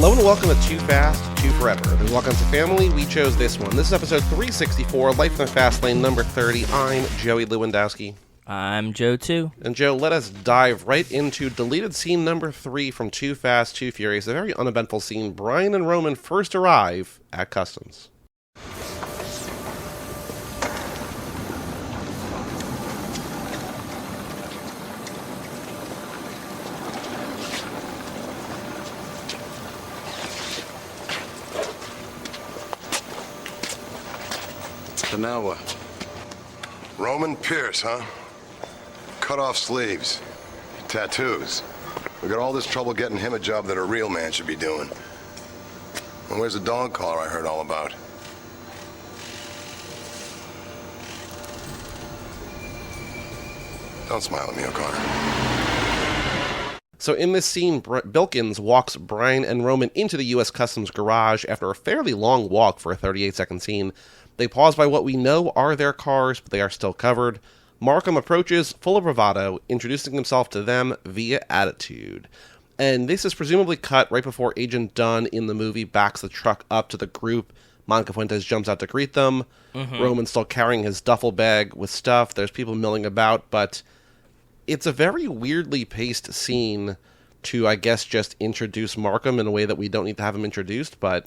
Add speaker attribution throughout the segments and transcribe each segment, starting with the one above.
Speaker 1: Hello and welcome to Too Fast, Too Forever. There's Welcome to Family. We chose this one. This is episode 364, Life in the Fast Lane, number 30. I'm Joey Lewandowski.
Speaker 2: I'm Joe, too.
Speaker 1: And Joe, let us dive right into deleted scene number 3 from Too Fast, Too Furious. A very uneventful scene. Brian and Roman first arrive at Customs.
Speaker 3: So now what?
Speaker 4: Roman Pierce, huh? Cut off sleeves. Tattoos. We got all this trouble getting him a job that a real man should be doing. And where's the dog collar I heard all about? Don't smile at me, O'Connor.
Speaker 1: So in this scene, Bilkins walks Brian and Roman into the U.S. Customs garage after a fairly long walk for a 38-second scene. They pause by what we know are their cars, but they are still covered. Markham approaches, full of bravado, introducing himself to them via attitude. And this is presumably cut right before Agent Dunn in the movie backs the truck up to the group. Monica Fuentes jumps out to greet them. Roman's still carrying his duffel bag with stuff. There's people milling about, but it's a very weirdly paced scene to, I guess, just introduce Markham in a way that we don't need to have him introduced, but...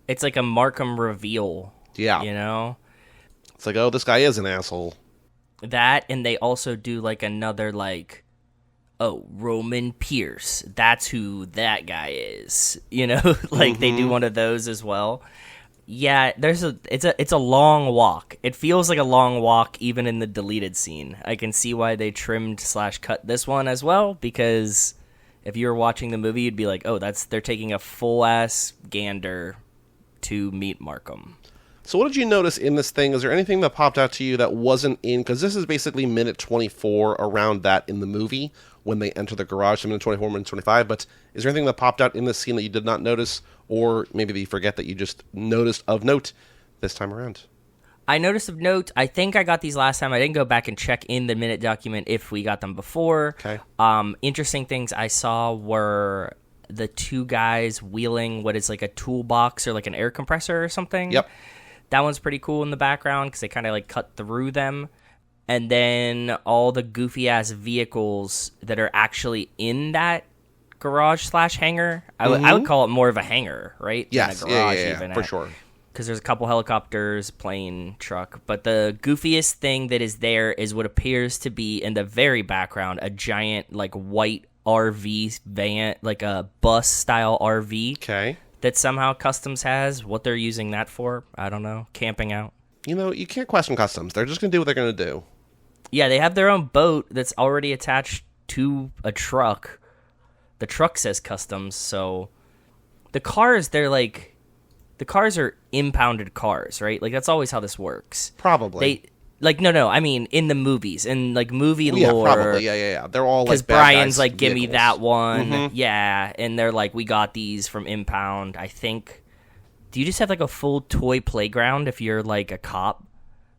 Speaker 2: It's like a Markham reveal.
Speaker 1: Yeah.
Speaker 2: You know?
Speaker 1: It's like, oh, this guy is an asshole.
Speaker 2: That, and they also do, like, another, like, oh, Roman Pierce. That's who that guy is. You know? Like, they do one of those as well. Yeah, it's a long walk. It feels like a long walk even in the deleted scene. I can see why they trimmed/cut this one as well, because if you were watching the movie, you'd be like, oh, they're taking a full-ass gander to meet Markham.
Speaker 1: So what did you notice in this thing? Is there anything that popped out to you that wasn't in? Because this is basically minute 24 around that in the movie when they enter the garage, so minute 24, minute 25. But is there anything that popped out in this scene that you did not notice, or maybe that you forget that you just noticed of note this time around?
Speaker 2: I noticed of note, I think I got these last time. I didn't go back and check in the minute document if we got them before.
Speaker 1: Okay.
Speaker 2: Interesting things I saw were the two guys wheeling what is like a toolbox or like an air compressor or something.
Speaker 1: Yep.
Speaker 2: That one's pretty cool in the background because they kind of like cut through them. And then all the goofy ass vehicles that are actually in that garage/hangar. I would call it more of a hangar, right?
Speaker 1: Yes,
Speaker 2: than a garage
Speaker 1: yeah, for sure.
Speaker 2: Because there's a couple helicopters, plane, truck. But the goofiest thing that is there is what appears to be in the very background a giant like white RV van, like a bus style RV.
Speaker 1: Okay.
Speaker 2: That somehow Customs has. What they're using that for, I don't know. Camping out.
Speaker 1: You know, you can't question Customs. They're just going to do what they're going to do.
Speaker 2: Yeah, they have their own boat that's already attached to a truck. The truck says Customs, so the cars, the cars are impounded cars, right? Like, that's always how this works.
Speaker 1: Probably.
Speaker 2: No, I mean, in the movies, in, like, movie lore.
Speaker 1: Probably, yeah. They're all, like,
Speaker 2: because
Speaker 1: bad
Speaker 2: Brian's
Speaker 1: guys
Speaker 2: like, give me
Speaker 1: vehicles.
Speaker 2: that one. Yeah, and they're like, we got these from impound, I think. Do you just have, like, a full toy playground if you're, like, a cop?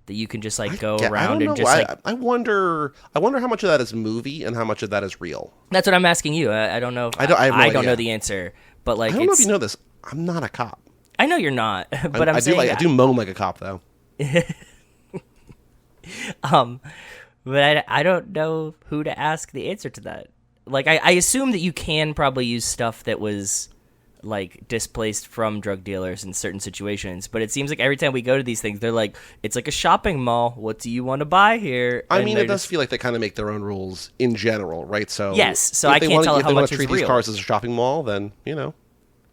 Speaker 2: That you can just, like, go around and just, like...
Speaker 1: I wonder how much of that is movie and how much of that is real.
Speaker 2: That's what I'm asking you. I don't know.
Speaker 1: I don't
Speaker 2: know the answer. But, like,
Speaker 1: I don't know if you know this. I'm not a cop.
Speaker 2: I know you're not, but I'm saying...
Speaker 1: I do moan like a cop, though.
Speaker 2: But I don't know who to ask the answer to that. Like, I assume that you can probably use stuff that was, like, displaced from drug dealers in certain situations, but it seems like every time we go to these things, they're like, it's like a shopping mall. What do you want to buy here?
Speaker 1: I mean, it does feel like they kind of make their own rules in general, right? So
Speaker 2: yes, so I can't tell how much is real. If they want to treat these
Speaker 1: cars as a shopping mall, then, you know,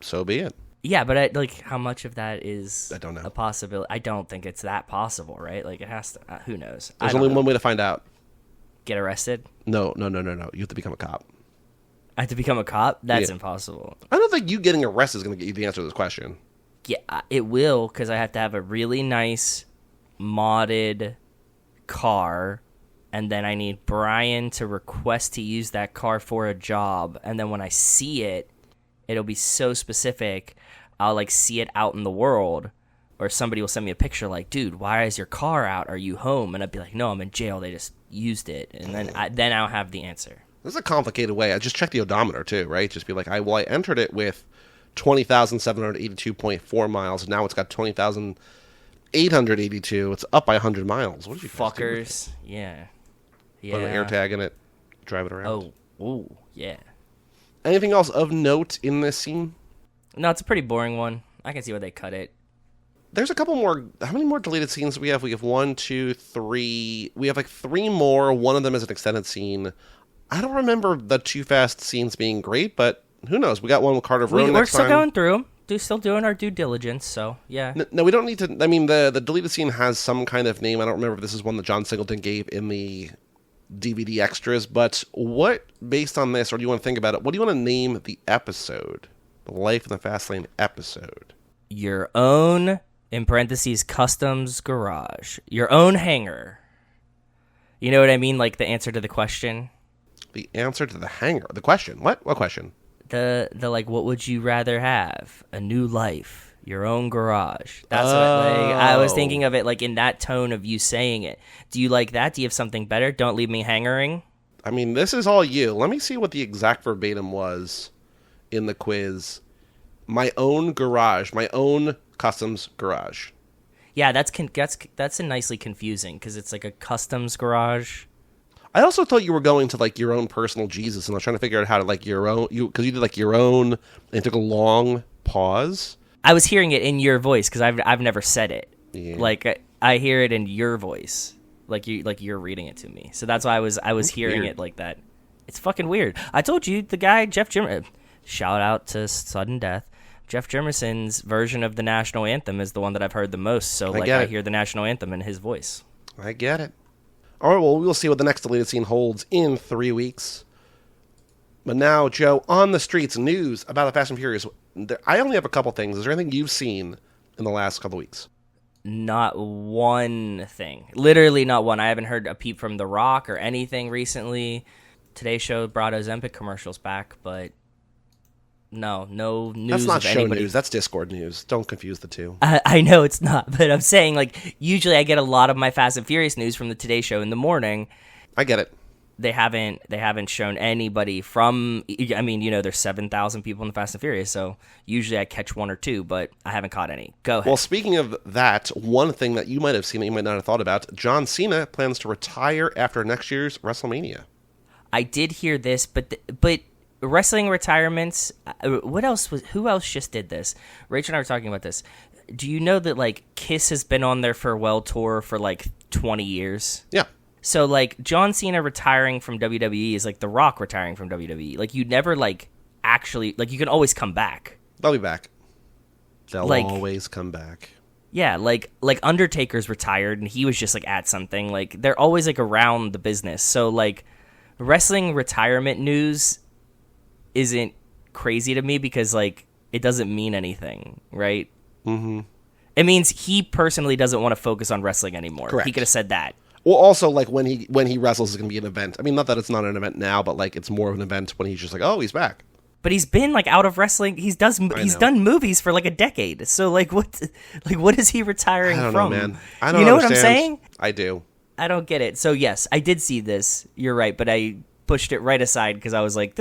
Speaker 1: so be it.
Speaker 2: Yeah, but how much of that is
Speaker 1: I don't know.
Speaker 2: A possibility? I don't think it's that possible, right? Like, it has to. Who knows?
Speaker 1: There's only one way to find out.
Speaker 2: Get arrested?
Speaker 1: No. You have to become a cop.
Speaker 2: I have to become a cop? That's impossible.
Speaker 1: I don't think you getting arrested is going to get you the answer to this question.
Speaker 2: Yeah, it will, because I have to have a really nice modded car, and then I need Brian to request to use that car for a job, and then when I see it, it'll be so specific, I'll, like, see it out in the world, or somebody will send me a picture like, dude, why is your car out? Are you home? And I'd be like, no, I'm in jail. They just used it. And then I'll have the answer.
Speaker 1: This is a complicated way. I just checked the odometer too, right? Just be like, I entered it with 20,782.4 miles. Now it's got 20,882. It's up by 100 miles. What did you guys do with it?
Speaker 2: Fuckers. Yeah.
Speaker 1: Put an air tag in it, drive it around.
Speaker 2: Oh, ooh, yeah.
Speaker 1: Anything else of note in this scene?
Speaker 2: No, it's a pretty boring one. I can see why they cut it.
Speaker 1: There's a couple more. How many more deleted scenes do we have? We have 1, 2, 3. We have like 3 more. One of them is an extended scene. I don't remember the Too Fast scenes being great, but who knows? We got one with Carter Verone
Speaker 2: We're
Speaker 1: next
Speaker 2: still
Speaker 1: time.
Speaker 2: going through them. Still doing our due diligence, so yeah.
Speaker 1: No, we don't need to. I mean, the deleted scene has some kind of name. I don't remember if this is one that John Singleton gave in the DVD extras, but what, based on this, or do you want to think about it, what do you want to name the episode? The Life in the Fastlane episode.
Speaker 2: Your own, in parentheses, customs garage. Your own hangar. You know what I mean? Like the answer to the question.
Speaker 1: The answer to the hangar. The question. What? What question?
Speaker 2: The like, what would you rather have? A new life. Your own garage. That's what I was thinking of it like in that tone of you saying it. Do you like that? Do you have something better? Don't leave me hangering.
Speaker 1: I mean, this is all you. Let me see what the exact verbatim was in the quiz. My own garage. My own customs garage.
Speaker 2: Yeah, that's a nicely confusing because it's like a customs garage.
Speaker 1: I also thought you were going to like your own personal Jesus, and I was trying to figure out how to like your own, because you did like your own, and it took a long pause.
Speaker 2: I was hearing it in your voice because I've never said it.
Speaker 1: Yeah.
Speaker 2: Like I hear it in your voice, like you're reading it to me. So that's why I was hearing
Speaker 1: weird.
Speaker 2: it like that. It's fucking weird. I told you the guy Jeff Jim. Shout out to Sudden Death. Jeff Jimerson's version of the national anthem is the one that I've heard the most. So I hear the national anthem in his voice.
Speaker 1: I get it. All right, well, we'll see what the next deleted scene holds in 3 weeks. But now, Joe, on the streets, news about the Fast and Furious. I only have a couple things. Is there anything you've seen in the last couple weeks?
Speaker 2: Not one thing. Literally not one. I haven't heard a peep from The Rock or anything recently. Today's show brought Ozempic commercials back, but no news.
Speaker 1: That's not
Speaker 2: of
Speaker 1: show
Speaker 2: anybody.
Speaker 1: news. That's Discord news. Don't confuse the two.
Speaker 2: I know it's not, but I'm saying, like, usually I get a lot of my Fast and Furious news from the Today Show in the morning.
Speaker 1: I get it.
Speaker 2: They haven't shown anybody from. I mean, there's 7,000 people in the Fast and Furious, so usually I catch one or two, but I haven't caught any. Go ahead.
Speaker 1: Well, speaking of that, one thing that you might have seen that you might not have thought about: John Cena plans to retire after next year's WrestleMania.
Speaker 2: I did hear this, but wrestling retirements. Who else just did this? Rachel and I were talking about this. Do you know that like Kiss has been on their farewell tour for like 20 years?
Speaker 1: Yeah.
Speaker 2: So like John Cena retiring from WWE is like The Rock retiring from WWE. Like you never like actually like you can always come back.
Speaker 1: They'll be back. They'll
Speaker 2: Like-
Speaker 1: always come back.
Speaker 2: Yeah, like Undertaker's retired and he was just like at something. Like they're always like around the business. So like wrestling retirement news isn't crazy to me because like it doesn't mean anything, right? Mm-hmm. It means he personally doesn't want to focus on wrestling anymore.
Speaker 1: Correct.
Speaker 2: He could have said that.
Speaker 1: Well, also, like, when he wrestles is going to be an event. I mean, not that it's not an event now, but, like, it's more of an event when he's just like, oh, he's back.
Speaker 2: But he's been like out of wrestling. He's done movies for like a decade. So like what is he retiring
Speaker 1: I don't
Speaker 2: from?
Speaker 1: know, man. I don't
Speaker 2: You know
Speaker 1: understand.
Speaker 2: what I'm saying?
Speaker 1: I do.
Speaker 2: I don't get it. So yes, I did see this. You're right, but I pushed it right aside because I was like,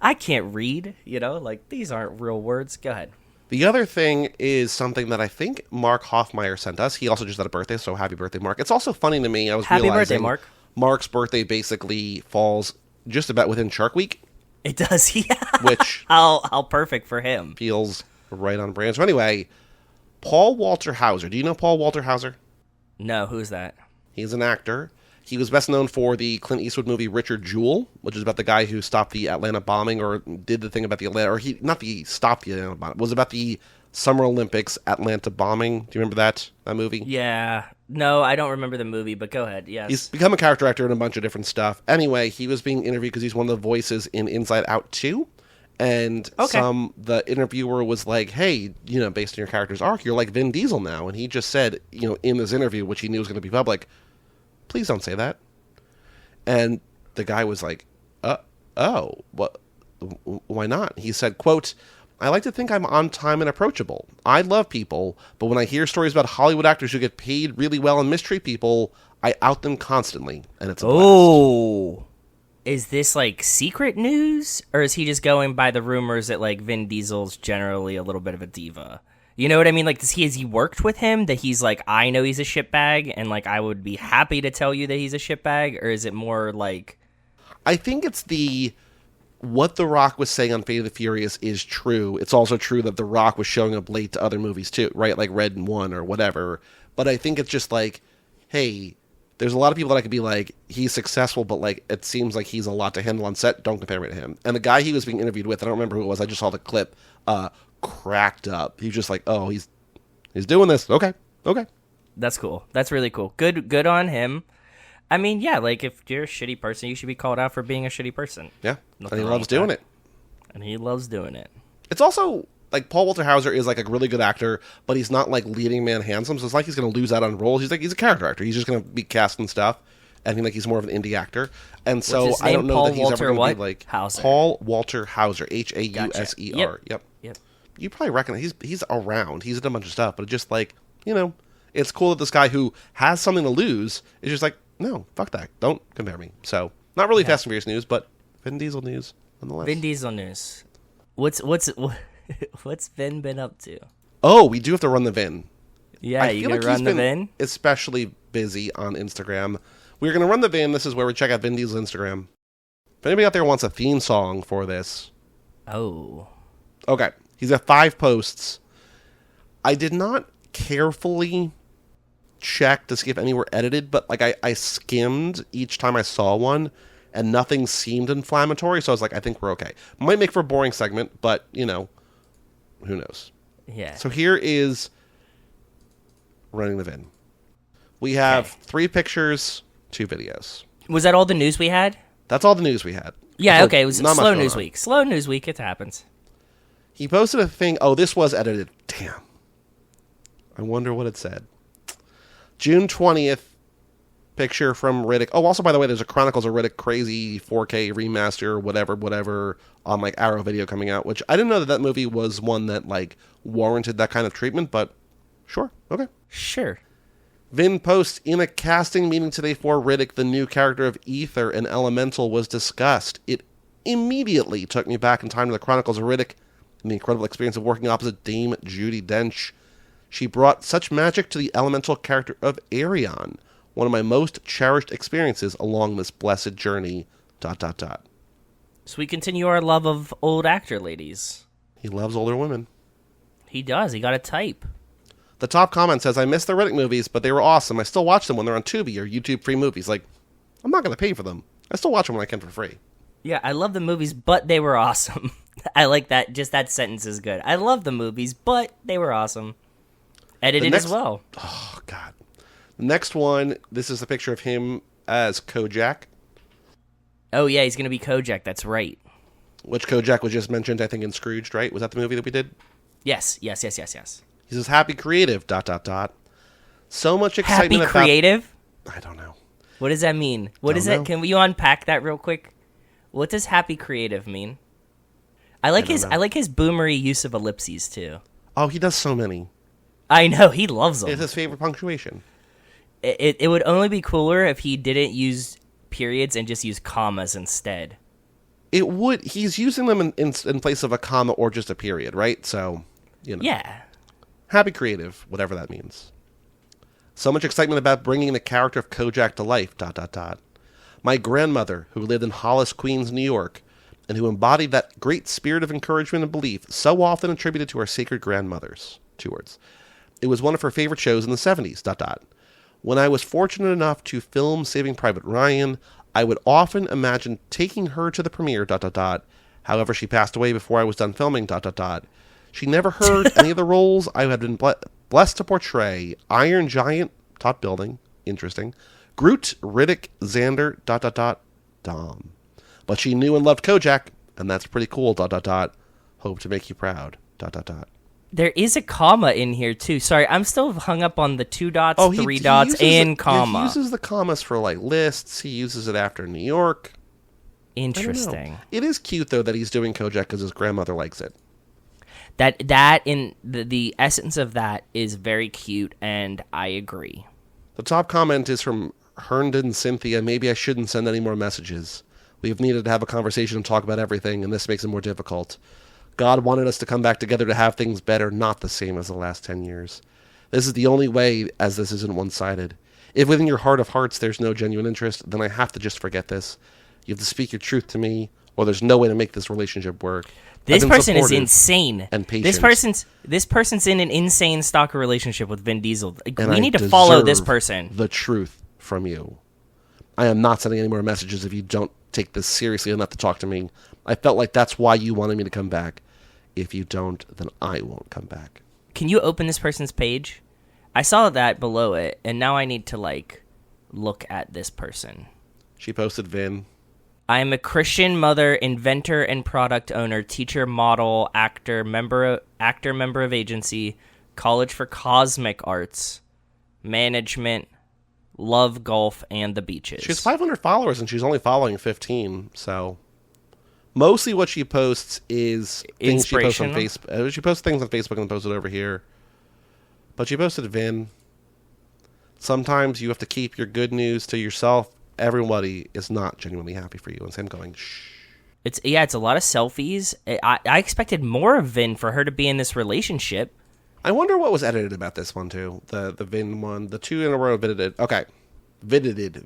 Speaker 2: I can't read, like these aren't real words. Go ahead.
Speaker 1: The other thing is something that I think Mark Hoffmeyer sent us. He also just had a birthday, so happy birthday, Mark. It's also funny to me. I was
Speaker 2: Happy
Speaker 1: realizing
Speaker 2: birthday, Mark.
Speaker 1: Mark's birthday basically falls just about within Shark Week,
Speaker 2: It does, yeah.
Speaker 1: which
Speaker 2: How perfect for him.
Speaker 1: feels right on brand. So anyway, Paul Walter Hauser. Do you know Paul Walter Hauser?
Speaker 2: No, who's that?
Speaker 1: He's an actor. He was best known for the Clint Eastwood movie Richard Jewell, which is about the guy who stopped the Atlanta bombing, or did the thing about the Atlanta, or he not the stopped the Atlanta bombing. It was about the Summer Olympics Atlanta bombing. Do you remember that movie?
Speaker 2: Yeah. No, I don't remember the movie, but go ahead. Yes.
Speaker 1: He's become a character actor in a bunch of different stuff. Anyway, he was being interviewed because he's one of the voices in Inside Out 2. And the interviewer was like, hey, based on your character's arc, you're like Vin Diesel now. And he just said, in this interview, which he knew was going to be public, please don't say that. And the guy was like, oh, what? Why not? He said, quote, I like to think I'm on time and approachable. I love people, but when I hear stories about Hollywood actors who get paid really well and mistreat people, I out them constantly, and it's a blast.
Speaker 2: Oh. Is this like secret news, or is he just going by the rumors that like Vin Diesel's generally a little bit of a diva? You know what I mean? Like, has he worked with him that he's like, I know he's a shitbag, and like I would be happy to tell you that he's a shitbag, or is it more like?
Speaker 1: I think it's what The Rock was saying on Fate of the Furious is true. It's also true that The Rock was showing up late to other movies too, right? Like Red 1 or whatever. But I think it's just like, hey, there's a lot of people that I could be like, he's successful, but like it seems like he's a lot to handle on set. Don't compare me to him. And the guy he was being interviewed with, I don't remember who it was. I just saw the clip. Cracked up. He was just like, oh, he's doing this. Okay.
Speaker 2: That's cool. That's really cool. Good on him. I mean, yeah, like if you're a shitty person, you should be called out for being a shitty person.
Speaker 1: Yeah,
Speaker 2: Nothing
Speaker 1: and he
Speaker 2: wrong
Speaker 1: loves
Speaker 2: with
Speaker 1: doing
Speaker 2: that.
Speaker 1: it.
Speaker 2: And he loves doing it.
Speaker 1: It's also like Paul Walter Hauser is like a really good actor, but he's not like leading man handsome. So it's like he's going to lose out on roles. He's a character actor. He's just going to be cast and stuff. And he's more of an indie actor. And so
Speaker 2: What's his
Speaker 1: I don't
Speaker 2: name?
Speaker 1: know
Speaker 2: Paul
Speaker 1: that he's
Speaker 2: Walter
Speaker 1: ever going to be
Speaker 2: what?
Speaker 1: like
Speaker 2: Hauser.
Speaker 1: Paul Walter Hauser, Hauser.
Speaker 2: Gotcha.
Speaker 1: Yep. You probably recognize he's around. He's in a bunch of stuff, but it's just like, it's cool that this guy who has something to lose is just like, no, fuck that. Don't compare me. So not really Fast and Furious news, but Vin Diesel news nonetheless.
Speaker 2: Vin Diesel news. What's Vin been up to?
Speaker 1: Oh, we do have to run the Vin.
Speaker 2: Yeah, you gonna run the Vin?
Speaker 1: Especially busy on Instagram. We're going to run the Vin. This is where we check out Vin Diesel's Instagram. If anybody out there wants a theme song for this.
Speaker 2: Oh.
Speaker 1: Okay. He's got 5 posts. I did not carefully check to see if any were edited, but like I skimmed each time I saw one, and nothing seemed inflammatory, so I was like, I think we're okay. Might make for a boring segment, but, who knows?
Speaker 2: Yeah.
Speaker 1: So here is running the Vin. We have 3 pictures, 2 videos.
Speaker 2: Was that all the news we had?
Speaker 1: That's all the news we had.
Speaker 2: Yeah,
Speaker 1: So
Speaker 2: okay. It was
Speaker 1: not much
Speaker 2: slow
Speaker 1: going
Speaker 2: news
Speaker 1: on.
Speaker 2: week. Slow news week. It happens.
Speaker 1: He posted a thing. Oh, this was edited. Damn. I wonder what it said. June 20th, picture from Riddick. Oh, also, by the way, there's a Chronicles of Riddick crazy 4K remaster, whatever, on like Arrow Video coming out, which I didn't know that movie was one that like warranted that kind of treatment, but sure. Okay.
Speaker 2: Sure.
Speaker 1: Vin posts, in a casting meeting today for Riddick, the new character of Ether and Elemental was discussed. It immediately took me back in time to the Chronicles of Riddick and the incredible experience of working opposite Dame Judi Dench. She brought such magic to the elemental character of Arion, one of my most cherished experiences along this blessed journey, ...
Speaker 2: So we continue our love of old actor ladies.
Speaker 1: He loves older women.
Speaker 2: He does. He got a type.
Speaker 1: The top comment says, I miss the Riddick movies, but they were awesome. I still watch them when they're on Tubi or YouTube free movies. Like, I'm not going to pay for them. I still watch them when I can for free.
Speaker 2: Yeah, I love the movies, but they were awesome. I like that. Just that sentence is good. I love the movies, but they were awesome. Edited as well.
Speaker 1: Oh, God. The next one, this is a picture of him as Kojak,
Speaker 2: Oh, yeah, he's going to be Kojak. That's right.
Speaker 1: which Kojak was just mentioned, I think, in Scrooged, right? Was that the movie that we did?
Speaker 2: Yes.
Speaker 1: He says, happy creative, ... So much
Speaker 2: Happy
Speaker 1: excitement
Speaker 2: creative?
Speaker 1: I don't know.
Speaker 2: What does that mean? What is
Speaker 1: Don't know.
Speaker 2: it? Can you unpack that real quick? What does happy creative mean? I like
Speaker 1: don't
Speaker 2: his
Speaker 1: know.
Speaker 2: boomery use of ellipses too.
Speaker 1: Oh, he does so many.
Speaker 2: I know, he loves them.
Speaker 1: It's his favorite punctuation.
Speaker 2: It would only be cooler if he didn't use periods and just use commas instead.
Speaker 1: It would. He's using them in place of a comma or just a period, right? So,
Speaker 2: Yeah.
Speaker 1: Happy creative, whatever that means. So much excitement about bringing the character of Kojak to life, ... My grandmother, who lived in Hollis, Queens, New York, and who embodied that great spirit of encouragement and belief so often attributed to our sacred grandmothers. 2 words. It was one of her favorite shows in the 70s, ... When I was fortunate enough to film Saving Private Ryan, I would often imagine taking her to the premiere, ... However, she passed away before I was done filming, ... She never heard any of the roles I had been blessed to portray. Iron Giant, top building, interesting. Groot, Riddick, Xander, ... Dom. But she knew and loved Kojak, and that's pretty cool, ... Hope to make you proud, ...
Speaker 2: There is a comma in here too. Sorry, I'm still hung up on the 2 dots,
Speaker 1: Oh,
Speaker 2: 3
Speaker 1: he
Speaker 2: dots,
Speaker 1: uses
Speaker 2: and
Speaker 1: He
Speaker 2: comma.
Speaker 1: uses the commas for like lists. He uses it after New York. I don't know.
Speaker 2: Interesting.
Speaker 1: It is cute though that he's doing Kojak because his grandmother likes it.
Speaker 2: That in the essence of that is very cute, and I agree.
Speaker 1: The top comment is from Herndon Cynthia. Maybe I shouldn't send any more messages. We've needed to have a conversation and talk about everything, and this makes it more difficult. God wanted us to come back together to have things better, not the same as the last 10 years. This is the only way, as this isn't one-sided. If within your heart of hearts there's no genuine interest, then I have to just forget this. You have to speak your truth to me, or there's no way to make this relationship work.
Speaker 2: This person is insane.
Speaker 1: And patient.
Speaker 2: This person's in an insane stalker relationship with Vin Diesel.
Speaker 1: And
Speaker 2: we
Speaker 1: I
Speaker 2: need to follow this
Speaker 1: deserve
Speaker 2: person.
Speaker 1: the truth from you. I am not sending any more messages if you don't take this seriously enough to talk to me. I felt like that's why you wanted me to come back. If you don't, then I won't come back.
Speaker 2: Can you open this person's page? I saw that below it, and now I need to, look at this person.
Speaker 1: She posted Vin.
Speaker 2: I am a Christian mother, inventor and product owner, teacher, model, actor, member of agency, college for cosmic arts, management, love golf and the beaches.
Speaker 1: She has 500 followers, and she's only following 15, so... Mostly what she posts is things she posts on Facebook. She posts things on Facebook and posts it over here. But she posted Vin. Sometimes you have to keep your good news to yourself. Everybody is not genuinely happy for you. And Sam going, shh.
Speaker 2: It's a lot of selfies. I expected more of Vin for her to be in this relationship.
Speaker 1: I wonder what was edited about this one, too. The Vin one. The two in a row edited. Okay. Vin-edited.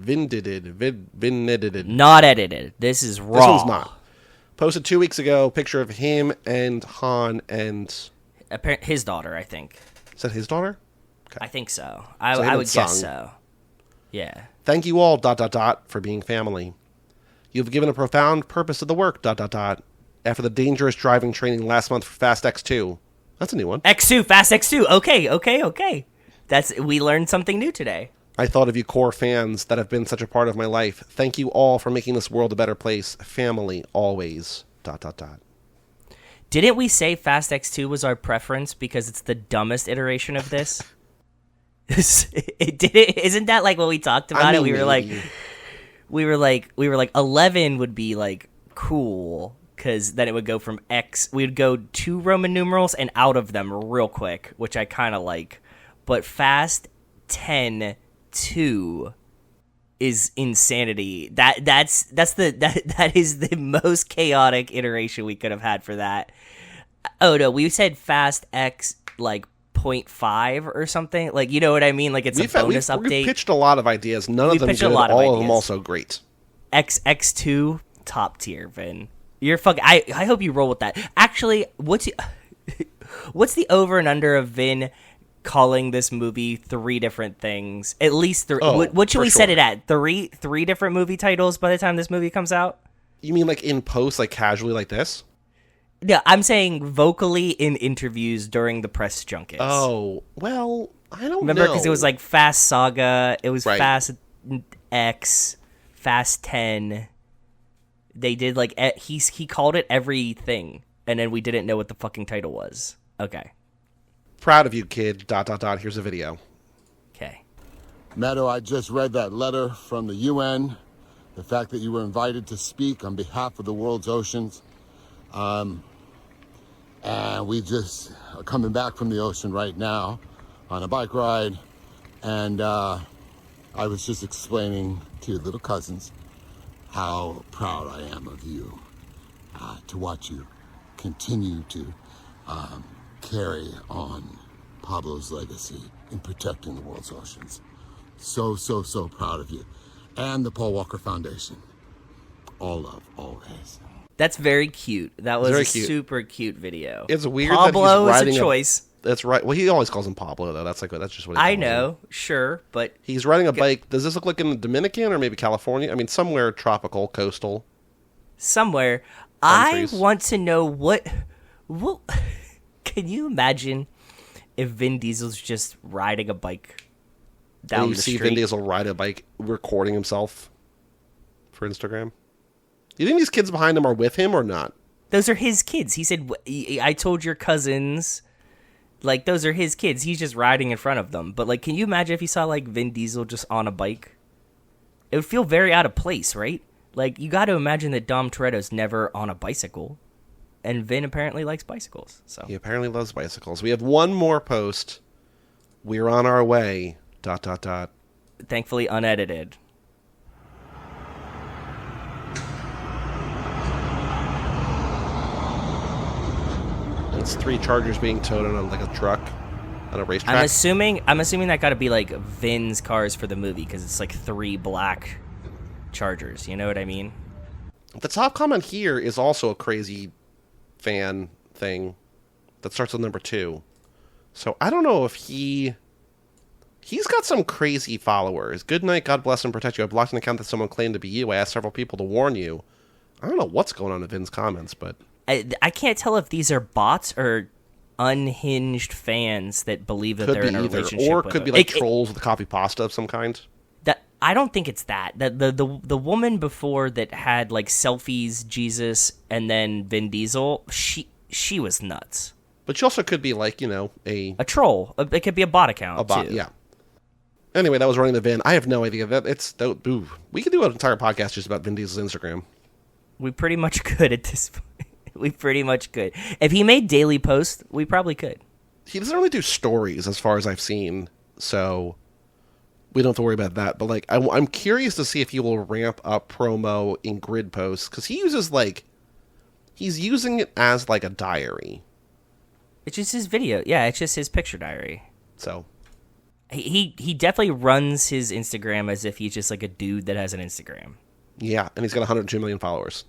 Speaker 2: Not edited. This is raw.
Speaker 1: This one's not. Posted 2 weeks ago, picture of him and Han and...
Speaker 2: his daughter, I think.
Speaker 1: Is that his daughter?
Speaker 2: Okay. I think so. I would guess so. Yeah.
Speaker 1: Thank you all, ... for being family. You've given a profound purpose to the work, ... After the dangerous driving training last month for Fast X2. That's a new one.
Speaker 2: X2, Fast X2. Okay. We learned something new today.
Speaker 1: I thought of you core fans that have been such a part of my life. Thank you all for making this world a better place. Family, always, ...
Speaker 2: Didn't we say Fast X2 was our preference because it's the dumbest iteration of this? Isn't that like what we talked about? We were like 11 would be cool because then it would go from X. We would go 2 Roman numerals and out of them real quick, which I kind of like. But Fast 10 2 is insanity. That is the most chaotic iteration we could have had for that. Oh no, we said Fast X 0.5 or something. You know what I mean? It's a bonus update.
Speaker 1: We pitched a lot of ideas. None of them good. All of them also great.
Speaker 2: X2 top tier, Vin. You're fucking. I hope you roll with that. Actually, what's the over and under of Vin calling this movie 3 different things? At least 3. What should we set it at? 3 different movie titles by the time this movie comes out?
Speaker 1: You mean in post, casually like this?
Speaker 2: Yeah, I'm saying vocally in interviews during the press junkets.
Speaker 1: Oh, well, I don't
Speaker 2: remember
Speaker 1: know.
Speaker 2: Because it was Fast Saga, it was
Speaker 1: right.
Speaker 2: Fast X, Fast 10. They did he called it everything, and then we didn't know what the fucking title was. Okay.
Speaker 1: Proud of you, kid. ... Here's a video.
Speaker 2: Okay.
Speaker 5: Meadow, I just read that letter from the UN. The fact that you were invited to speak on behalf of the world's oceans. And we just are coming back from the ocean right now on a bike ride. And I was just explaining to your little cousins how proud I am of you, to watch you continue to carry on Pablo's legacy in protecting the world's oceans. So proud of you. And the Paul Walker Foundation. All love, always.
Speaker 2: That's very cute. That was
Speaker 1: very
Speaker 2: a
Speaker 1: cute.
Speaker 2: super cute video.
Speaker 1: It's weird
Speaker 2: Pablo
Speaker 1: that he's riding
Speaker 2: is a choice.
Speaker 1: That's right. Well, he always calls him Pablo, though. That's just what he calls
Speaker 2: I know,
Speaker 1: him.
Speaker 2: Sure, but...
Speaker 1: He's riding a bike. Does this look like in the Dominican or maybe California? I mean, somewhere tropical, coastal.
Speaker 2: Somewhere.
Speaker 1: Countries.
Speaker 2: I want to know what... Can you imagine if Vin Diesel's just riding a bike down the street?
Speaker 1: You see Vin Diesel ride a bike recording himself for Instagram? Do you think these kids behind him are with him or not?
Speaker 2: Those are his kids. He said, I told your cousins, those are his kids. He's just riding in front of them. But, can you imagine if you saw, Vin Diesel just on a bike? It would feel very out of place, right? You got to imagine that Dom Toretto's never on a bicycle. And Vin apparently likes bicycles. So
Speaker 1: He apparently loves bicycles. We have one more post. We're on our way. ...
Speaker 2: Thankfully unedited.
Speaker 1: it's 3 Chargers being towed on like a truck on a racetrack.
Speaker 2: I'm assuming that got to be like Vin's cars for the movie because it's like 3 black Chargers. You know what I mean?
Speaker 1: The top comment here is also a crazy fan thing that starts with number 2. So I don't know if he's got some crazy followers. Good night, God bless and protect you. I blocked an account that someone claimed to be you. I asked several people to warn you. I don't know what's going on in Vin's comments, but
Speaker 2: I can't tell if these are bots or unhinged fans that believe that
Speaker 1: could
Speaker 2: they're
Speaker 1: be
Speaker 2: in a
Speaker 1: either,
Speaker 2: relationship
Speaker 1: or
Speaker 2: with
Speaker 1: could be
Speaker 2: them.
Speaker 1: like trolls with copy pasta of some kind.
Speaker 2: That I don't think it's that. The woman before that had like selfies, Jesus, and then Vin Diesel. She was nuts.
Speaker 1: But she also could be like, a
Speaker 2: troll. It could be a bot account.
Speaker 1: A bot,
Speaker 2: too.
Speaker 1: yeah. Anyway, that was running the Vin. I have no idea. We could do an entire podcast just about Vin Diesel's Instagram.
Speaker 2: We pretty much could at this point. We pretty much could. If he made daily posts, we probably could.
Speaker 1: He doesn't really do stories as far as I've seen, so we don't have to worry about that. But like, I'm curious to see if he will ramp up promo in grid posts, because he's using it as like a diary.
Speaker 2: It's just his video. Yeah, it's just his picture diary.
Speaker 1: So
Speaker 2: he definitely runs his Instagram as if he's just like a dude that has an Instagram.
Speaker 1: Yeah, and he's got 102 million followers.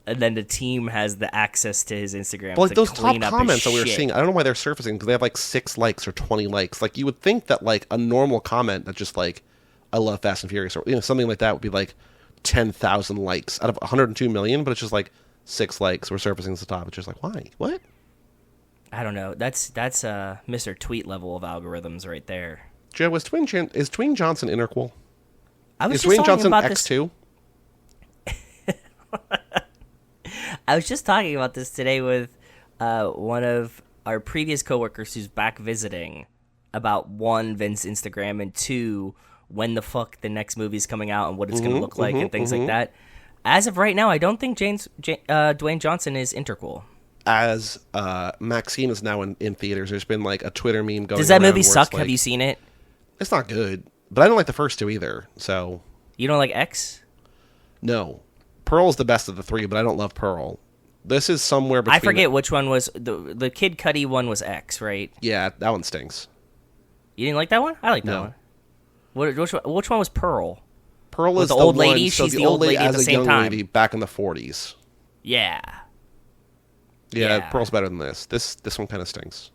Speaker 2: And then the team has the access to his Instagram.
Speaker 1: But like
Speaker 2: to
Speaker 1: those top
Speaker 2: clean up
Speaker 1: comments
Speaker 2: his
Speaker 1: that we were
Speaker 2: shit.
Speaker 1: seeing, I don't know why they're surfacing, because they have like 6 likes or 20 likes. Like you would think that like a normal comment that just like, I love Fast and Furious, or something like that would be like 10,000 likes out of 102 million, but it's just like 6 likes were surfacing to the top. It's just like, why? What?
Speaker 2: I don't know. That's Mr. Tweet level of algorithms right there.
Speaker 1: Joe, is Dwayne Johnson interquel?
Speaker 2: I was
Speaker 1: Is
Speaker 2: just
Speaker 1: Dwayne
Speaker 2: talking
Speaker 1: Johnson
Speaker 2: about
Speaker 1: X2?
Speaker 2: I was just talking about this today with one of our previous coworkers who's back visiting about 1, Vin's Instagram, and 2, when the fuck the next movie's coming out and what it's going to look like and things like that. As of right now, I don't think Dwayne Johnson is interquel.
Speaker 1: As Maxine is now in theaters, there's been like a Twitter meme going.
Speaker 2: Does that
Speaker 1: around
Speaker 2: movie
Speaker 1: where it's
Speaker 2: suck?
Speaker 1: like,
Speaker 2: Have you seen it?
Speaker 1: It's not good, but I don't like the first 2 either. So
Speaker 2: You don't like X?
Speaker 1: no, Pearl's the best of the 3, but I don't love Pearl. This is somewhere between.
Speaker 2: I forget which one was the Kid Cudi one was X, right?
Speaker 1: Yeah, that one stinks.
Speaker 2: You didn't like that one? I like that
Speaker 1: No.
Speaker 2: one. Which one was Pearl?
Speaker 1: Pearl
Speaker 2: With
Speaker 1: is
Speaker 2: the old
Speaker 1: one,
Speaker 2: lady?
Speaker 1: So
Speaker 2: She's
Speaker 1: the
Speaker 2: the old lady at
Speaker 1: as
Speaker 2: the
Speaker 1: a
Speaker 2: same
Speaker 1: young
Speaker 2: time.
Speaker 1: lady back in the 40s.
Speaker 2: Yeah.
Speaker 1: Yeah,
Speaker 2: Yeah.
Speaker 1: Pearl's better than this. This one kind of stinks.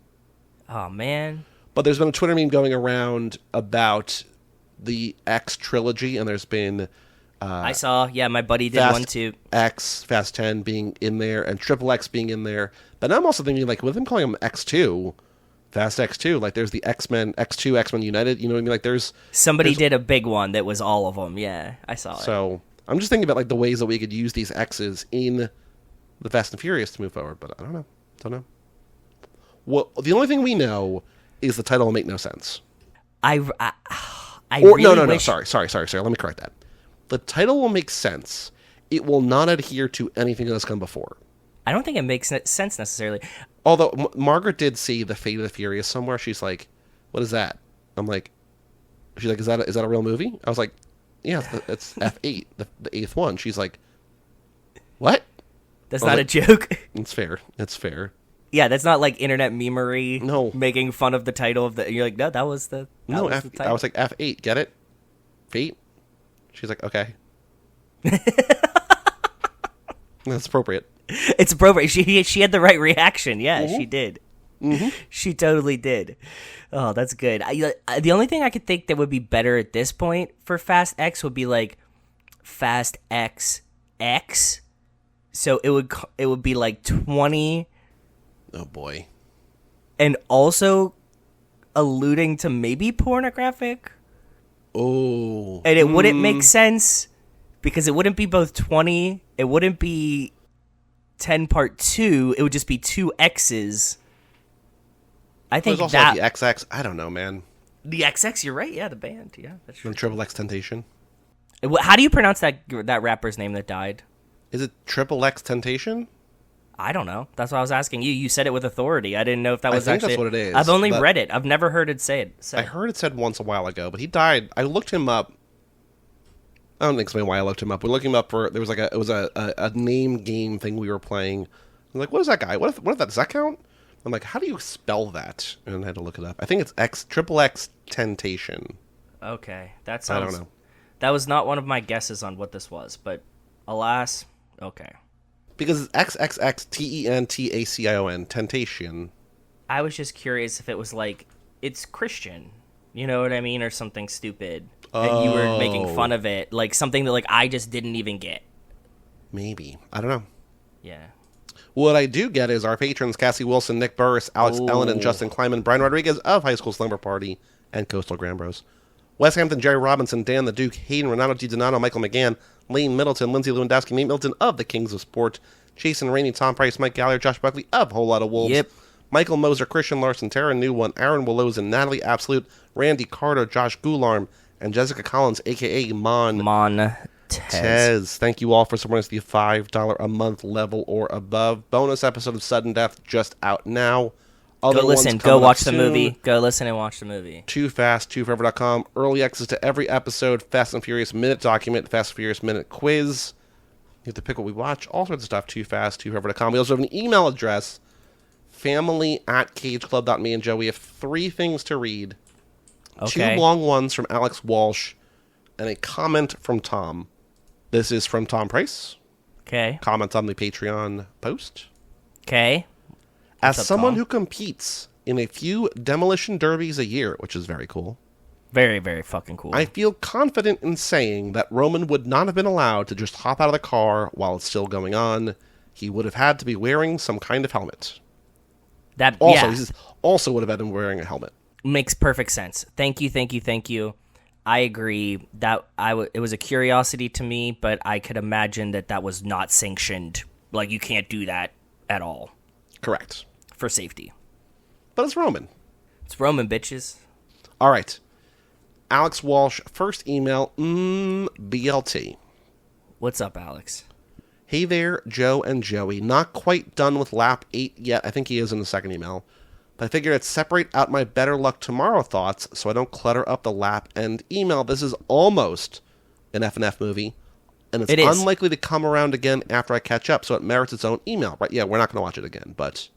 Speaker 2: Oh man.
Speaker 1: But there's been a Twitter meme going around about the X trilogy, and there's been
Speaker 2: I saw. Yeah, my buddy did
Speaker 1: Fast
Speaker 2: one too.
Speaker 1: X, Fast 10 being in there, and Triple X being in there. But I'm also thinking, like, with them calling them X2, Fast X2, like, there's the X-Men, X2, X-Men United, you know what I mean? Like, there's...
Speaker 2: Somebody did a big one that was all of them. Yeah, I saw it.
Speaker 1: So, I'm just thinking about, like, the ways that we could use these X's in the Fast and Furious to move forward, but I don't know. Well, the only thing we know is the title will make no sense.
Speaker 2: I
Speaker 1: Or,
Speaker 2: really
Speaker 1: no,
Speaker 2: wish...
Speaker 1: sorry. Let me correct that. The title will make sense. It will not adhere to anything that has come before.
Speaker 2: I don't think it makes sense necessarily.
Speaker 1: Although Margaret did see the Fate of the Furious somewhere. She's like, "What is that?" I'm like, "She's like, is that a real movie?" I was like, "Yeah, it's F8, the 8th one." She's like, "What?"
Speaker 2: That's
Speaker 1: I was
Speaker 2: not
Speaker 1: like,
Speaker 2: a joke.
Speaker 1: It's fair.
Speaker 2: Yeah, that's not like internet memery.
Speaker 1: No.
Speaker 2: Making fun of the title of the. You're like, no, that was the.
Speaker 1: No,
Speaker 2: was the
Speaker 1: I
Speaker 2: title.
Speaker 1: was like, F8, get it? Fate? She's like, okay. That's appropriate.
Speaker 2: It's appropriate. She had the right reaction. Yeah, she did.
Speaker 1: Mm-hmm.
Speaker 2: She totally did. Oh, that's good. The only thing I could think that would be better at this point for Fast X would be like Fast X X. So it would be like 20,
Speaker 1: Oh boy.
Speaker 2: and also alluding to maybe pornographic.
Speaker 1: Oh.
Speaker 2: And it wouldn't make sense because it wouldn't be both 20. It wouldn't be 10 part 2. It would just be 2 X's. I think
Speaker 1: There's also
Speaker 2: that
Speaker 1: like the XX. I don't know, man.
Speaker 2: the XX. You're right. Yeah, the band. Yeah, that's true.
Speaker 1: The Triple X Temptation.
Speaker 2: How do you pronounce that rapper's name that died?
Speaker 1: Is it Triple X Temptation?
Speaker 2: I don't know. That's what I was asking you. You said it with authority. I didn't know if that
Speaker 1: I
Speaker 2: was
Speaker 1: think
Speaker 2: actually.
Speaker 1: that's what it is,
Speaker 2: I've only
Speaker 1: but-
Speaker 2: read it. I've never heard it say.
Speaker 1: I heard it said once a while ago, but he died. I looked him up. I don't explain why I looked him up. We looked him up for there was like a name game thing we were playing. I was like, what is that guy? What if that does that count? I'm like, how do you spell that? And I had to look it up. I think it's XXX Temptation.
Speaker 2: Okay, that
Speaker 1: I
Speaker 2: sounds.
Speaker 1: don't know.
Speaker 2: That was not one of my guesses on what this was, but alas, okay.
Speaker 1: Because it's XXXTENTACION, Temptation.
Speaker 2: I was just curious if it was like it's Christian, you know what I mean, or something stupid, and you were making fun of it, like something that like I just didn't even get.
Speaker 1: Maybe. I don't know.
Speaker 2: Yeah.
Speaker 1: What I do get is our patrons, Cassie Wilson, Nick Burris, Alex Ellen, and
Speaker 2: Ooh.
Speaker 1: Justin Kleiman, Brian Rodriguez of High School Slumber Party and Coastal Grand Bros, Wes Hampton, Jerry Robinson, Dan the Duke, Hayden, Renato DiDonato, Michael McGann, Lane Middleton, Lindsay Lewandowski, Nate Milton of the Kings of Sport, Jason Rainey, Tom Price, Mike Gallagher, Josh Buckley of Whole Lot of Wolves,
Speaker 2: Yep.
Speaker 1: Michael Moser, Christian Larson, Tara New One, Aaron Willows, and Natalie Absolute, Randy Carter, Josh Goularm, and Jessica Collins, a.k.a.
Speaker 2: Montez.
Speaker 1: Tez. Thank you all for supporting us at the $5 a month level or above. Bonus episode of Sudden Death just out now. Other
Speaker 2: Go
Speaker 1: ones
Speaker 2: listen.
Speaker 1: coming
Speaker 2: Go
Speaker 1: up
Speaker 2: watch the
Speaker 1: soon.
Speaker 2: movie. Go listen and watch the movie.
Speaker 1: TooFast2Forever.com. Early access to every episode. Fast and Furious Minute Document. Fast and Furious Minute Quiz. You have to pick what we watch. All sorts of stuff. TooFast2Forever.com. We also have an email address. family@cageclub.me. And Joe, we have 3 things to read.
Speaker 2: Okay.
Speaker 1: 2 long ones from Alex Walsh and a comment from Tom. This is from Tom Price.
Speaker 2: Okay.
Speaker 1: Comments on the Patreon post.
Speaker 2: Okay.
Speaker 1: As
Speaker 2: up,
Speaker 1: someone
Speaker 2: Tom?
Speaker 1: who competes in a few demolition derbies a year, which is very cool,
Speaker 2: Very, very fucking cool.
Speaker 1: I feel confident in saying that Roman would not have been allowed to just hop out of the car while it's still going on. He would have had to be wearing some kind of helmet.
Speaker 2: That
Speaker 1: Also,
Speaker 2: yeah,
Speaker 1: he also would have been wearing a helmet.
Speaker 2: makes perfect sense. Thank you, thank you, thank you. I agree that it was a curiosity to me, but I could imagine that was not sanctioned. Like, you can't do that at all
Speaker 1: Correct.
Speaker 2: for safety.
Speaker 1: But it's Roman.
Speaker 2: It's Roman, bitches.
Speaker 1: All right. Alex Walsh, first email, BLT.
Speaker 2: What's up, Alex?
Speaker 1: Hey there, Joe and Joey. Not quite done with lap 8 yet. I think he is in the second email. But I figured I'd separate out my Better Luck Tomorrow thoughts so I don't clutter up the lap and email. This is almost an F&F movie, and it's
Speaker 2: It is.
Speaker 1: unlikely to come around again after I catch up, so it merits its own email. Right? Yeah, we're not going to watch it again, but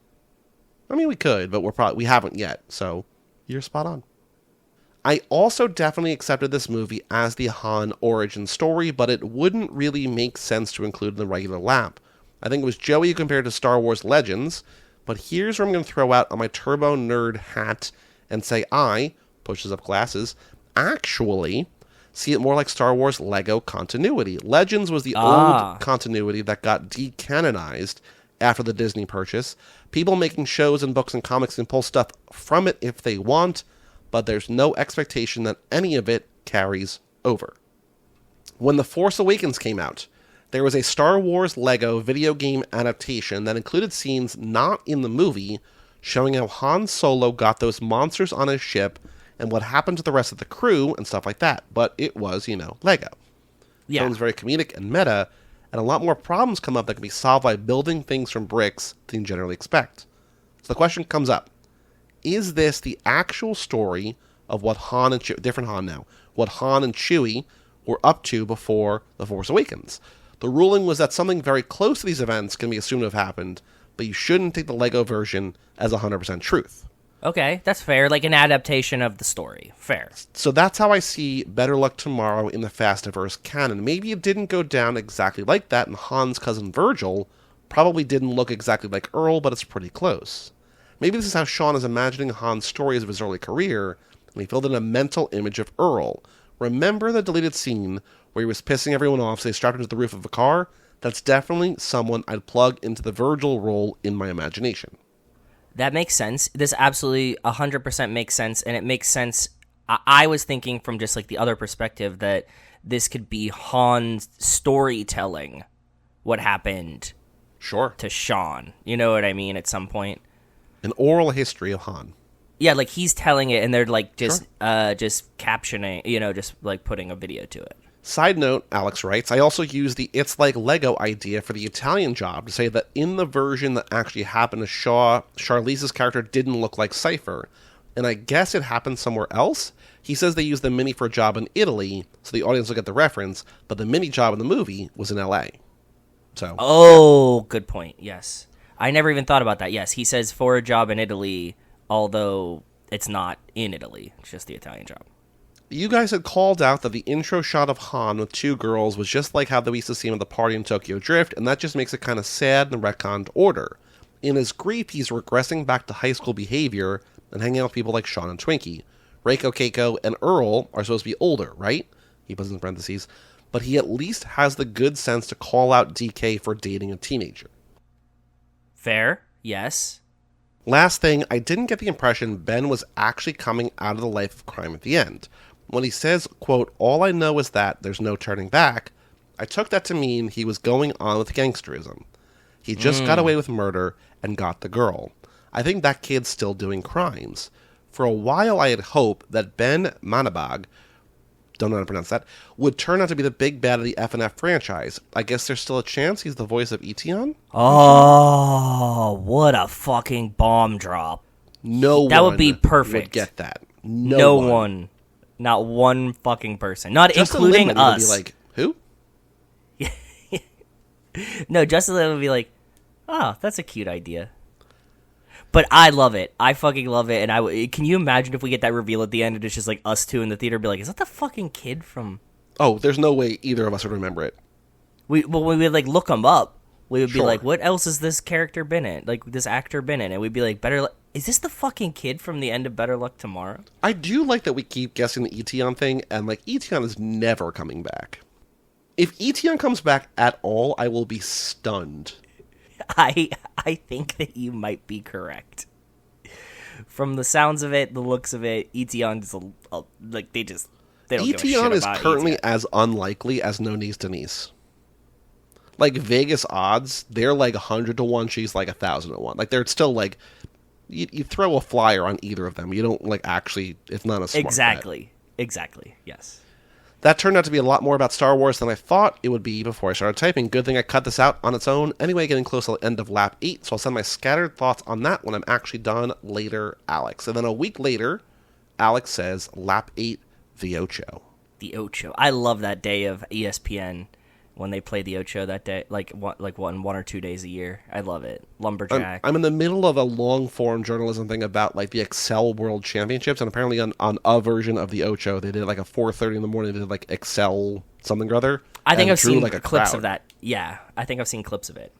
Speaker 1: I mean, we could, but we haven't yet, so you're spot on. I also definitely accepted this movie as the Han origin story, but it wouldn't really make sense to include in the regular lap. I think it was Joey who compared to Star Wars Legends, but here's where I'm going to throw out on my turbo nerd hat and say I, pushes up glasses, actually see it more like Star Wars Lego continuity. Legends was the old continuity that got decanonized after the Disney purchase. People making shows and books and comics can pull stuff from it if they want, but there's no expectation that any of it carries over. When The Force Awakens came out, there was a Star Wars Lego video game adaptation that included scenes not in the movie, showing how Han Solo got those monsters on his ship and what happened to the rest of the crew and stuff like that. But it was, Lego.
Speaker 2: Yeah.
Speaker 1: Film's very comedic and meta, and a lot more problems come up that can be solved by building things from bricks than you generally expect. So the question comes up. Is this the actual story of what Han and different Han now, what Han and Chewie were up to before The Force Awakens? The ruling was that something very close to these events can be assumed to have happened, but you shouldn't take the Lego version as 100% truth.
Speaker 2: Okay, that's fair. Like an adaptation of the story. Fair.
Speaker 1: So that's how I see Better Luck Tomorrow in the Fastiverse canon. Maybe it didn't go down exactly like that, and Han's cousin Virgil probably didn't look exactly like Earl, but it's pretty close. Maybe this is how Sean is imagining Han's stories of his early career, and he filled in a mental image of Earl. Remember the deleted scene where he was pissing everyone off so they strapped him to the roof of a car? That's definitely someone I'd plug into the Virgil role in my imagination.
Speaker 2: That makes sense. This absolutely 100% makes sense, and it makes sense. I was thinking from just like the other perspective that this could be Han's storytelling what happened
Speaker 1: Sure.
Speaker 2: to Sean. You know what I mean? At some point.
Speaker 1: An oral history of Han.
Speaker 2: Yeah, like he's telling it, and they're like just captioning, just like putting a video to it.
Speaker 1: Side note, Alex writes, I also used the It's Like Lego idea for the Italian job to say that in the version that actually happened to Shaw, Charlize's character didn't look like Cypher. And I guess it happened somewhere else. He says they used the mini for a job in Italy, so the audience will get the reference, but the mini job in the movie was in LA. So,
Speaker 2: Oh, good point. Yes. I never even thought about that. Yes, he says for a job in Italy, although it's not in Italy. It's just the Italian job.
Speaker 1: You guys had called out that the intro shot of Han with 2 girls was just like how we used to see him at the party in Tokyo Drift, and that just makes it kind of sad in the retconned order. In his grief, he's regressing back to high school behavior and hanging out with people like Sean and Twinkie. Reiko, Keiko, and Earl are supposed to be older, right? He puts in parentheses. But he at least has the good sense to call out DK for dating a teenager.
Speaker 2: Fair, yes.
Speaker 1: Last thing, I didn't get the impression Ben was actually coming out of the life of crime at the end. When he says, quote, all I know is that there's no turning back, I took that to mean he was going on with gangsterism. He just got away with murder and got the girl. I think that kid's still doing crimes. For a while I had hoped that Ben Manabag, don't know how to pronounce that, would turn out to be the big bad of the FNF franchise. I guess there's still a chance he's the voice of Etion?
Speaker 2: Oh, what a fucking bomb drop.
Speaker 1: That
Speaker 2: would be perfect.
Speaker 1: Would get that.
Speaker 2: No one. Not one fucking person. Not
Speaker 1: Justin
Speaker 2: including
Speaker 1: Lin
Speaker 2: us.
Speaker 1: Would be like, who?
Speaker 2: No, Justin Lin would be like, oh, that's a cute idea. But I love it. I fucking love it. And can you imagine if we get that reveal at the end and it's just like us two in the theater be like, is that the fucking kid from...
Speaker 1: Oh, there's no way either of us would remember it.
Speaker 2: We would like look him up. We would be
Speaker 1: Sure.
Speaker 2: like, what else has this character been in? Like, this actor been in? And we'd be like, is this the fucking kid from the end of Better Luck Tomorrow?
Speaker 1: I do like that we keep guessing the Etion thing, and like Etion is never coming back. If Etion comes back at all, I will be stunned.
Speaker 2: I think that you might be correct. From the sounds of it, the looks of it, Etion's like they don't give a shit
Speaker 1: Etion is
Speaker 2: about
Speaker 1: currently
Speaker 2: Etion.
Speaker 1: as unlikely as No Niece Denise. Like Vegas odds, they're like 100 to 1. She's like 1,000 to 1. Like they're still like you throw a flyer on either of them. You don't like actually. It's not a smart bet.
Speaker 2: Exactly. Yes.
Speaker 1: That turned out to be a lot more about Star Wars than I thought it would be before I started typing. Good thing I cut this out on its own. Anyway, getting close to the end of lap 8, so I'll send my scattered thoughts on that when I'm actually done later, Alex. And then a week later, Alex says lap 8, the Ocho.
Speaker 2: The Ocho. I love that day of ESPN when they play the Ocho that day, like 1 or 2 days a year. I love it. Lumberjack.
Speaker 1: I'm in the middle of a long-form journalism thing about like the Excel World Championships, and apparently on a version of the Ocho, they did like a 4:30 in the morning. They did like Excel something or other.
Speaker 2: I think
Speaker 1: and
Speaker 2: I've
Speaker 1: drew,
Speaker 2: seen
Speaker 1: like, a
Speaker 2: clips
Speaker 1: crowd.
Speaker 2: of that. Yeah, I think I've seen clips of it.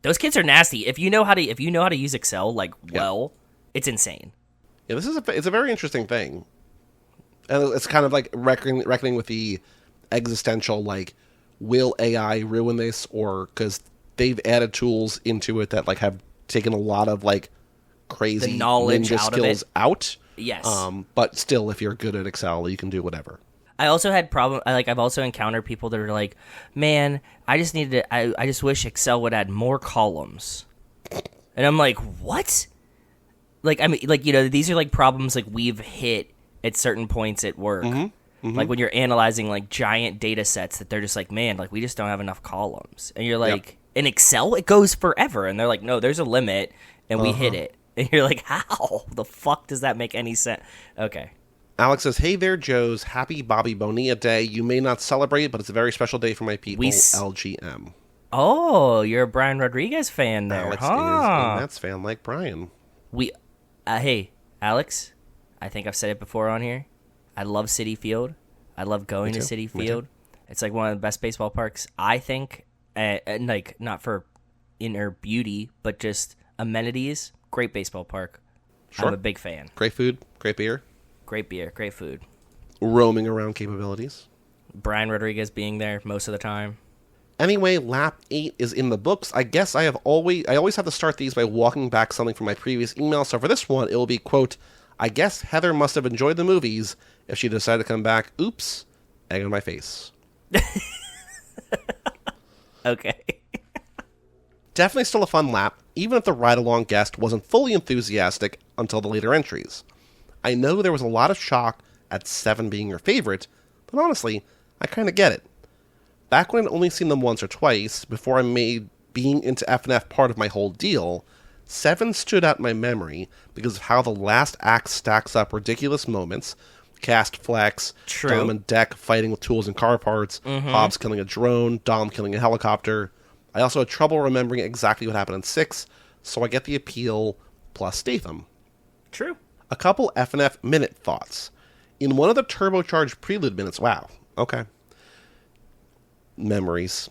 Speaker 2: Those kids are nasty. If you know how to use Excel it's insane.
Speaker 1: Yeah, it's a very interesting thing, and it's kind of like reckoning with the existential like, will AI ruin this, or because they've added tools into it that like have taken a lot of like crazy
Speaker 2: The knowledge
Speaker 1: ninja
Speaker 2: out of
Speaker 1: skills
Speaker 2: it.
Speaker 1: out.
Speaker 2: Yes.
Speaker 1: But still, if you're good at Excel, you can do whatever.
Speaker 2: I also had I've also encountered people that are like, man, I just wish Excel would add more columns. And I'm like, what? Like, I mean, like, you know, these are like problems like we've hit at certain points at work. Like when you're analyzing like giant data sets that they're just like, man, like we just don't have enough columns. And you're like, in Excel, it goes forever. And they're like, no, there's a limit and we hit it. And you're like, how the fuck does that make any sense? Okay.
Speaker 1: Alex says, hey there, Joes. Happy Bobby Bonilla Day. You may not celebrate, but it's a very special day for my people, LGM.
Speaker 2: Oh, you're a Brian Rodriguez fan there,
Speaker 1: Alex
Speaker 2: huh?
Speaker 1: is a Mets fan like Brian.
Speaker 2: Hey, Alex, I think I've said it before on here. I love Citi Field. I love going to Citi Field. It's like one of the best baseball parks, I think. And like, not for inner beauty, but just amenities. Great baseball park.
Speaker 1: Sure.
Speaker 2: I'm a big fan.
Speaker 1: Great food, great beer.
Speaker 2: Great beer, great food.
Speaker 1: Roaming around capabilities.
Speaker 2: Brian Rodriguez being there most of the time.
Speaker 1: Anyway, lap 8 is in the books. I guess I always have to start these by walking back something from my previous email. So for this one, it will be, quote, I guess Heather must have enjoyed the movies if she decided to come back. Oops, egg on my face.
Speaker 2: Okay.
Speaker 1: Definitely still a fun lap, even if the ride-along guest wasn't fully enthusiastic until the later entries. I know there was a lot of shock at 7 being your favorite, but honestly, I kind of get it. Back when I'd only seen them once or twice, before I made being into FNF part of my whole deal, 7 stood out in my memory because of how the last act stacks up ridiculous moments. Cast flex,
Speaker 2: True.
Speaker 1: Dom and Deck fighting with tools and car parts, Hobbs killing a drone, Dom killing a helicopter. I also had trouble remembering exactly what happened in 6, so I get the appeal plus Statham.
Speaker 2: True.
Speaker 1: A couple F&F minute thoughts. In one of the turbocharged prelude minutes, wow, okay. Memories.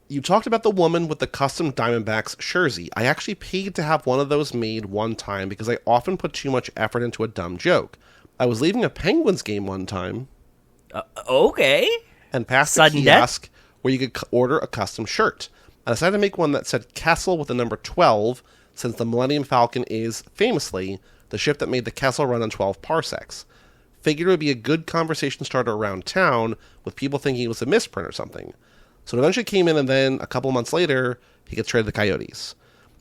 Speaker 1: You talked about the woman with the custom Diamondbacks jersey. I actually paid to have one of those made one time because I often put too much effort into a dumb joke. I was leaving a Penguins game one time.
Speaker 2: Okay.
Speaker 1: And passed
Speaker 2: Sudden
Speaker 1: the kiosk where you could order a custom shirt. I decided to make one that said Kessel with the number 12, since the Millennium Falcon is, famously, the ship that made the Kessel run on 12 parsecs. Figured it would be a good conversation starter around town, with people thinking it was a misprint or something. So it eventually came in, and then, a couple months later, he gets traded to the Coyotes.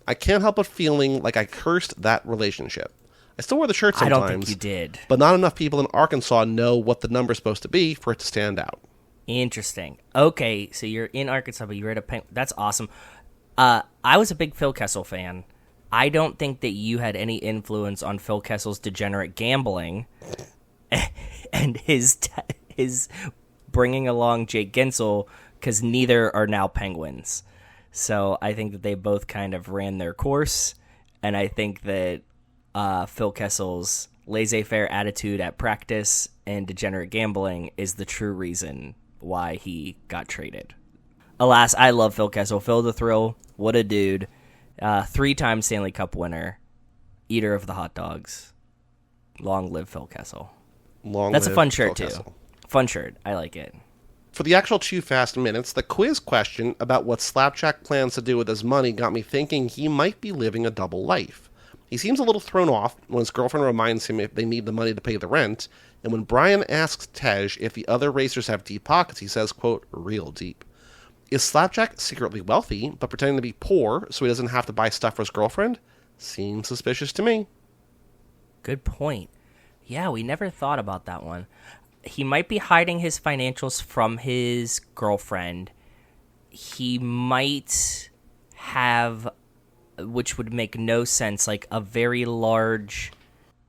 Speaker 1: I can't help but feeling like I cursed that relationship. I still wear the shirt sometimes.
Speaker 2: I don't think you did.
Speaker 1: But not enough people in Arkansas know what the number's supposed to be for it to stand out.
Speaker 2: Interesting. Okay, so you're in Arkansas, but you're at a That's awesome. I was a big Phil Kessel fan. I don't think that you had any influence on Phil Kessel's degenerate gambling and his bringing along Jake Gensel, because neither are now Penguins. So I think that they both kind of ran their course, and I think that Phil Kessel's laissez-faire attitude at practice and degenerate gambling is the true reason why he got traded. Alas, I love Phil Kessel. Phil the Thrill, what a dude. 3-time Stanley Cup winner, eater of the hot dogs. Long live Phil Kessel. That's a fun shirt, too. Fun shirt. I like it.
Speaker 1: For the actual 2 Fast Minutes, the quiz question about what Slapjack plans to do with his money got me thinking he might be living a double life. He seems a little thrown off when his girlfriend reminds him if they need the money to pay the rent, and when Brian asks Tej if the other racers have deep pockets, he says, quote, real deep. Is Slapjack secretly wealthy, but pretending to be poor so he doesn't have to buy stuff for his girlfriend? Seems suspicious to me.
Speaker 2: Good point. Yeah, we never thought about that one. He might be hiding his financials from his girlfriend. He might have, which would make no sense, like a very large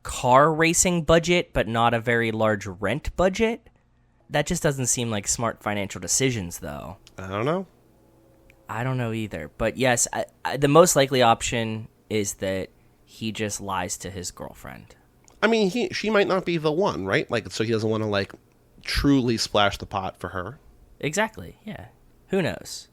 Speaker 2: car racing budget, but not a very large rent budget. That just doesn't seem like smart financial decisions, though.
Speaker 1: I don't know.
Speaker 2: I don't know either. But yes, the most likely option is that he just lies to his girlfriend.
Speaker 1: I mean, she might not be the one, right? Like, so he doesn't want to, like, truly splash the pot for her.
Speaker 2: Exactly, yeah. Who knows?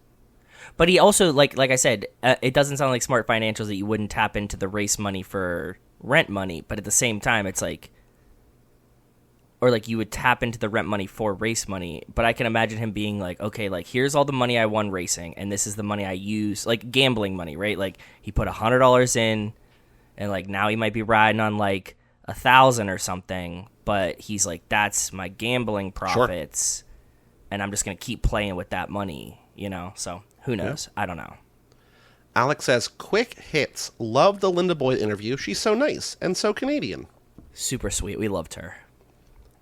Speaker 2: But he also, like I said, it doesn't sound like smart financials that you wouldn't tap into the race money for rent money, but at the same time, it's like, or like you would tap into the rent money for race money, but I can imagine him being like, okay, like here's all the money I won racing, and this is the money I use, like gambling money, right? Like he put $100 in, and like now he might be riding on like 1,000 or something, but he's like, that's my gambling profits, sure, and I'm just gonna keep playing with that money, you know? So who knows? Yeah. I don't know.
Speaker 1: Alex says, quick hits. Love the Linda Boyd interview. She's so nice and so Canadian.
Speaker 2: Super sweet. We loved her.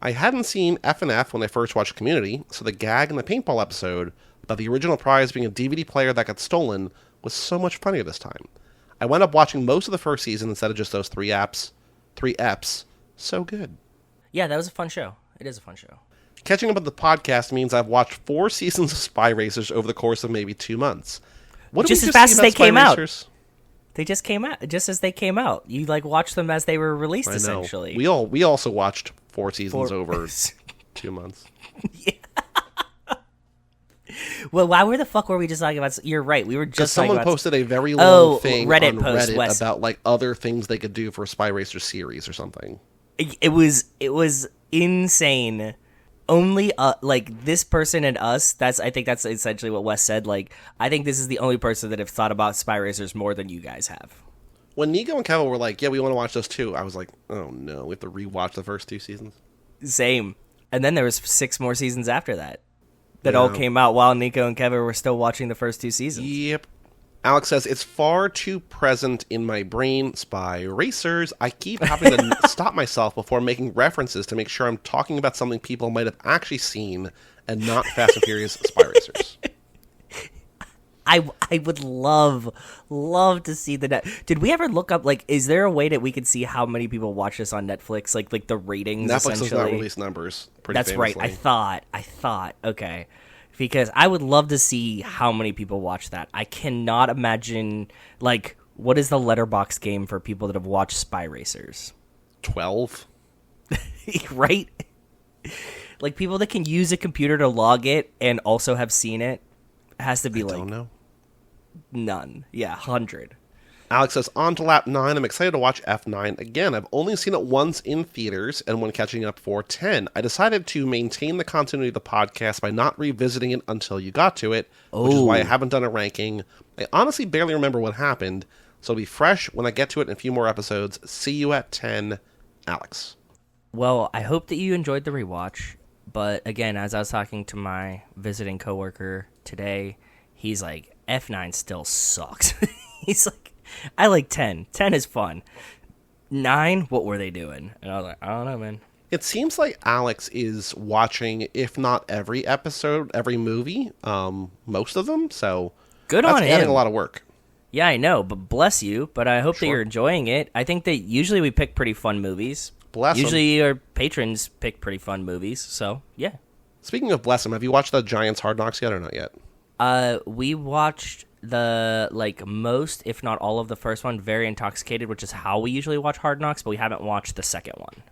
Speaker 1: I hadn't seen F&F when I first watched Community, so the gag in the paintball episode about the original prize being a DVD player that got stolen was so much funnier this time. I wound up watching most of the first season instead of just those 3 eps. So good.
Speaker 2: Yeah, that was a fun show. It is a fun show.
Speaker 1: Catching up with the podcast means I've watched 4 seasons of Spy Racers over the course of maybe 2 months. What
Speaker 2: just as fast as they came out. They just came out just as they came out. You like watched them as they were released, essentially.
Speaker 1: We also watched 4 seasons over 2 months.
Speaker 2: Yeah. Well, where the fuck were we just talking about? You're right. We were just
Speaker 1: someone
Speaker 2: talking about...
Speaker 1: posted a very long thing
Speaker 2: Reddit
Speaker 1: on
Speaker 2: post,
Speaker 1: Reddit about like other things they could do for a Spy Racer series or something.
Speaker 2: It was insane. Only like this person and us. I think that's essentially what Wes said. Like, I think this is the only person that have thought about Spy Racers more than you guys have.
Speaker 1: When Nico and Kevin were like, "Yeah, we want to watch those too," I was like, "Oh no, we have to rewatch the first 2 seasons."
Speaker 2: Same. And then there was 6 more seasons after that all came out while Nico and Kevin were still watching the first 2 seasons.
Speaker 1: Yep. Alex says, it's far too present in my brain, Spy Racers. I keep having to stop myself before making references to make sure I'm talking about something people might have actually seen and not Fast and Furious Spy Racers.
Speaker 2: I would love to see the net. Did we ever look up, like, is there a way that we could see how many people watch this on Netflix? Like the ratings,
Speaker 1: Netflix does not release numbers.
Speaker 2: That's famously. Right. I thought. Okay. Because I would love to see how many people watch that. I cannot imagine, like, What is the letterbox game for people that have watched Spy Racers?
Speaker 1: 12.
Speaker 2: Right? Like, people that can use a computer to log it and also have seen it has to be
Speaker 1: I
Speaker 2: like
Speaker 1: don't know.
Speaker 2: none. Yeah, 100.
Speaker 1: Alex says, on to lap 9. I'm excited to watch F9 again. I've only seen it once in theaters and when catching up for 10. I decided to maintain the continuity of the podcast by not revisiting it until you got to it, which is why I haven't done a ranking. I honestly barely remember what happened, so it'll be fresh when I get to it in a few more episodes. See you at 10, Alex.
Speaker 2: Well, I hope that you enjoyed the rewatch. But again, as I was talking to my visiting coworker today, he's like, F9 still sucks. He's like, I like 10. 10 is fun. 9, what were they doing? And I was like, I don't know, man.
Speaker 1: It seems like Alex is watching, if not every episode, every movie, most of them. So
Speaker 2: Good
Speaker 1: that's
Speaker 2: on
Speaker 1: adding
Speaker 2: him.
Speaker 1: a lot of work.
Speaker 2: Yeah, I know, but bless you. But I hope that
Speaker 1: Sure.
Speaker 2: you're enjoying it. I think that usually we pick pretty fun movies.
Speaker 1: Bless him.
Speaker 2: Usually our patrons pick pretty fun movies. So, yeah.
Speaker 1: Speaking of bless him, have you watched the Giants Hard Knocks yet or not yet?
Speaker 2: We watched the most, if not all of the first one, Very Intoxicated, which is how we usually watch Hard Knocks, but we haven't watched the second one.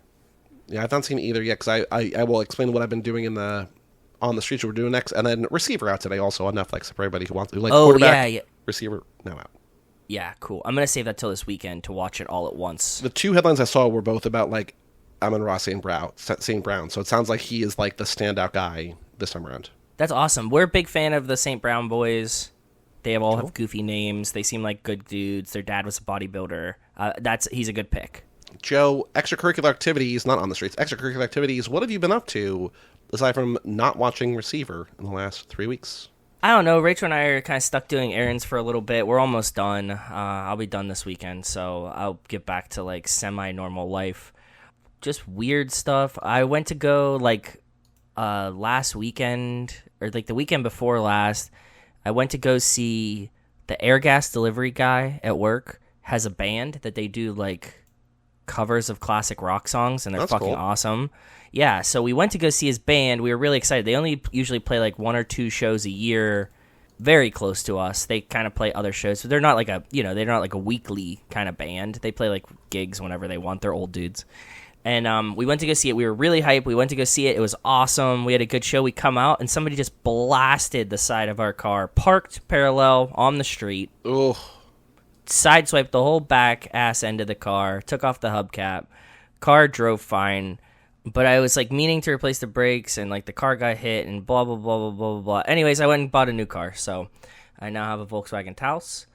Speaker 1: Yeah, I haven't seen either yet because I will explain what I've been doing on the streets we're doing next, and then Receiver out today also on Netflix for everybody who wants to like quarterback.
Speaker 2: Yeah.
Speaker 1: Receiver now out.
Speaker 2: Yeah, cool. I'm gonna save that till this weekend to watch it all at once.
Speaker 1: The two headlines I saw were both about like Amon-Ra St. Brown, so it sounds like he is like the standout guy this time around.
Speaker 2: That's awesome. We're a big fan of the St. Brown boys. They all have goofy names. They seem like good dudes. Their dad was a bodybuilder. He's a good pick.
Speaker 1: Joe, extracurricular activities, not on the streets, extracurricular activities, what have you been up to aside from not watching Receiver in the last 3 weeks?
Speaker 2: I don't know. Rachel and I are kind of stuck doing errands for a little bit. We're almost done. I'll be done this weekend, so I'll get back to like semi-normal life. Just weird stuff. I went to go like last weekend, or like the weekend before last. I went to go see the Air Gas delivery guy at work has a band that they do like covers of classic rock songs, and they're
Speaker 1: That's
Speaker 2: fucking
Speaker 1: cool.
Speaker 2: awesome. Yeah, so we went to go see his band. We were really excited. They only usually play like 1 or 2 shows a year, very close to us. They kind of play other shows, but they're not like they're not like a weekly kind of band. They play like gigs whenever they want. They're old dudes. And we went to go see it. We were really hyped. We went to go see it. It was awesome. We had a good show. We come out, and somebody just blasted the side of our car, parked parallel on the street,
Speaker 1: Ugh.
Speaker 2: sideswiped the whole back ass end of the car, took off the hubcap. Car drove fine, but I was like meaning to replace the brakes, and like the car got hit, and blah blah blah blah blah blah. Anyways, I went and bought a new car, so I now have a Volkswagen Taos.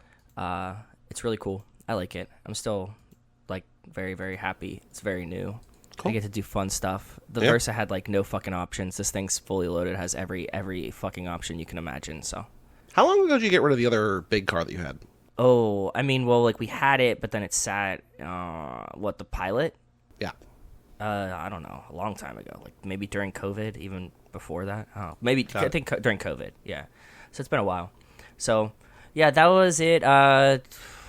Speaker 2: It's really cool. I like it. I'm still like very very happy. It's very new.
Speaker 1: Cool.
Speaker 2: I get to do fun stuff. The
Speaker 1: Yeah.
Speaker 2: Versa had like no fucking options. This thing's fully loaded, has every fucking option you can imagine. So.
Speaker 1: How long ago did you get rid of the other big car that you had?
Speaker 2: Oh, I mean, well, like we had it, but then it sat. The Pilot?
Speaker 1: Yeah.
Speaker 2: I don't know, a long time ago, like maybe during COVID, even before that. Oh, maybe
Speaker 1: Got
Speaker 2: I
Speaker 1: it.
Speaker 2: think during COVID. Yeah, so it's been a while. So yeah, that was it.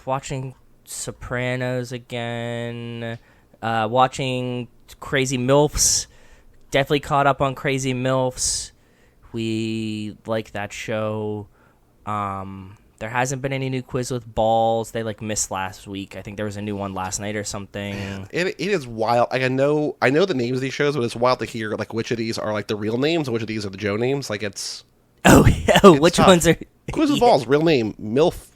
Speaker 2: Watching Sopranos again. Watching Crazy MILFs. Definitely caught up on Crazy MILFs. We like that show. There hasn't been any new Quiz with Balls. They like missed last week. I think there was a new one last night or something.
Speaker 1: It is wild. Like I know the names of these shows, but it's wild to hear like which of these are like the real names and which of these are the Joe names. Like it's
Speaker 2: Oh, yeah. Which
Speaker 1: tough.
Speaker 2: ones are
Speaker 1: Quiz with Balls, real name, MILF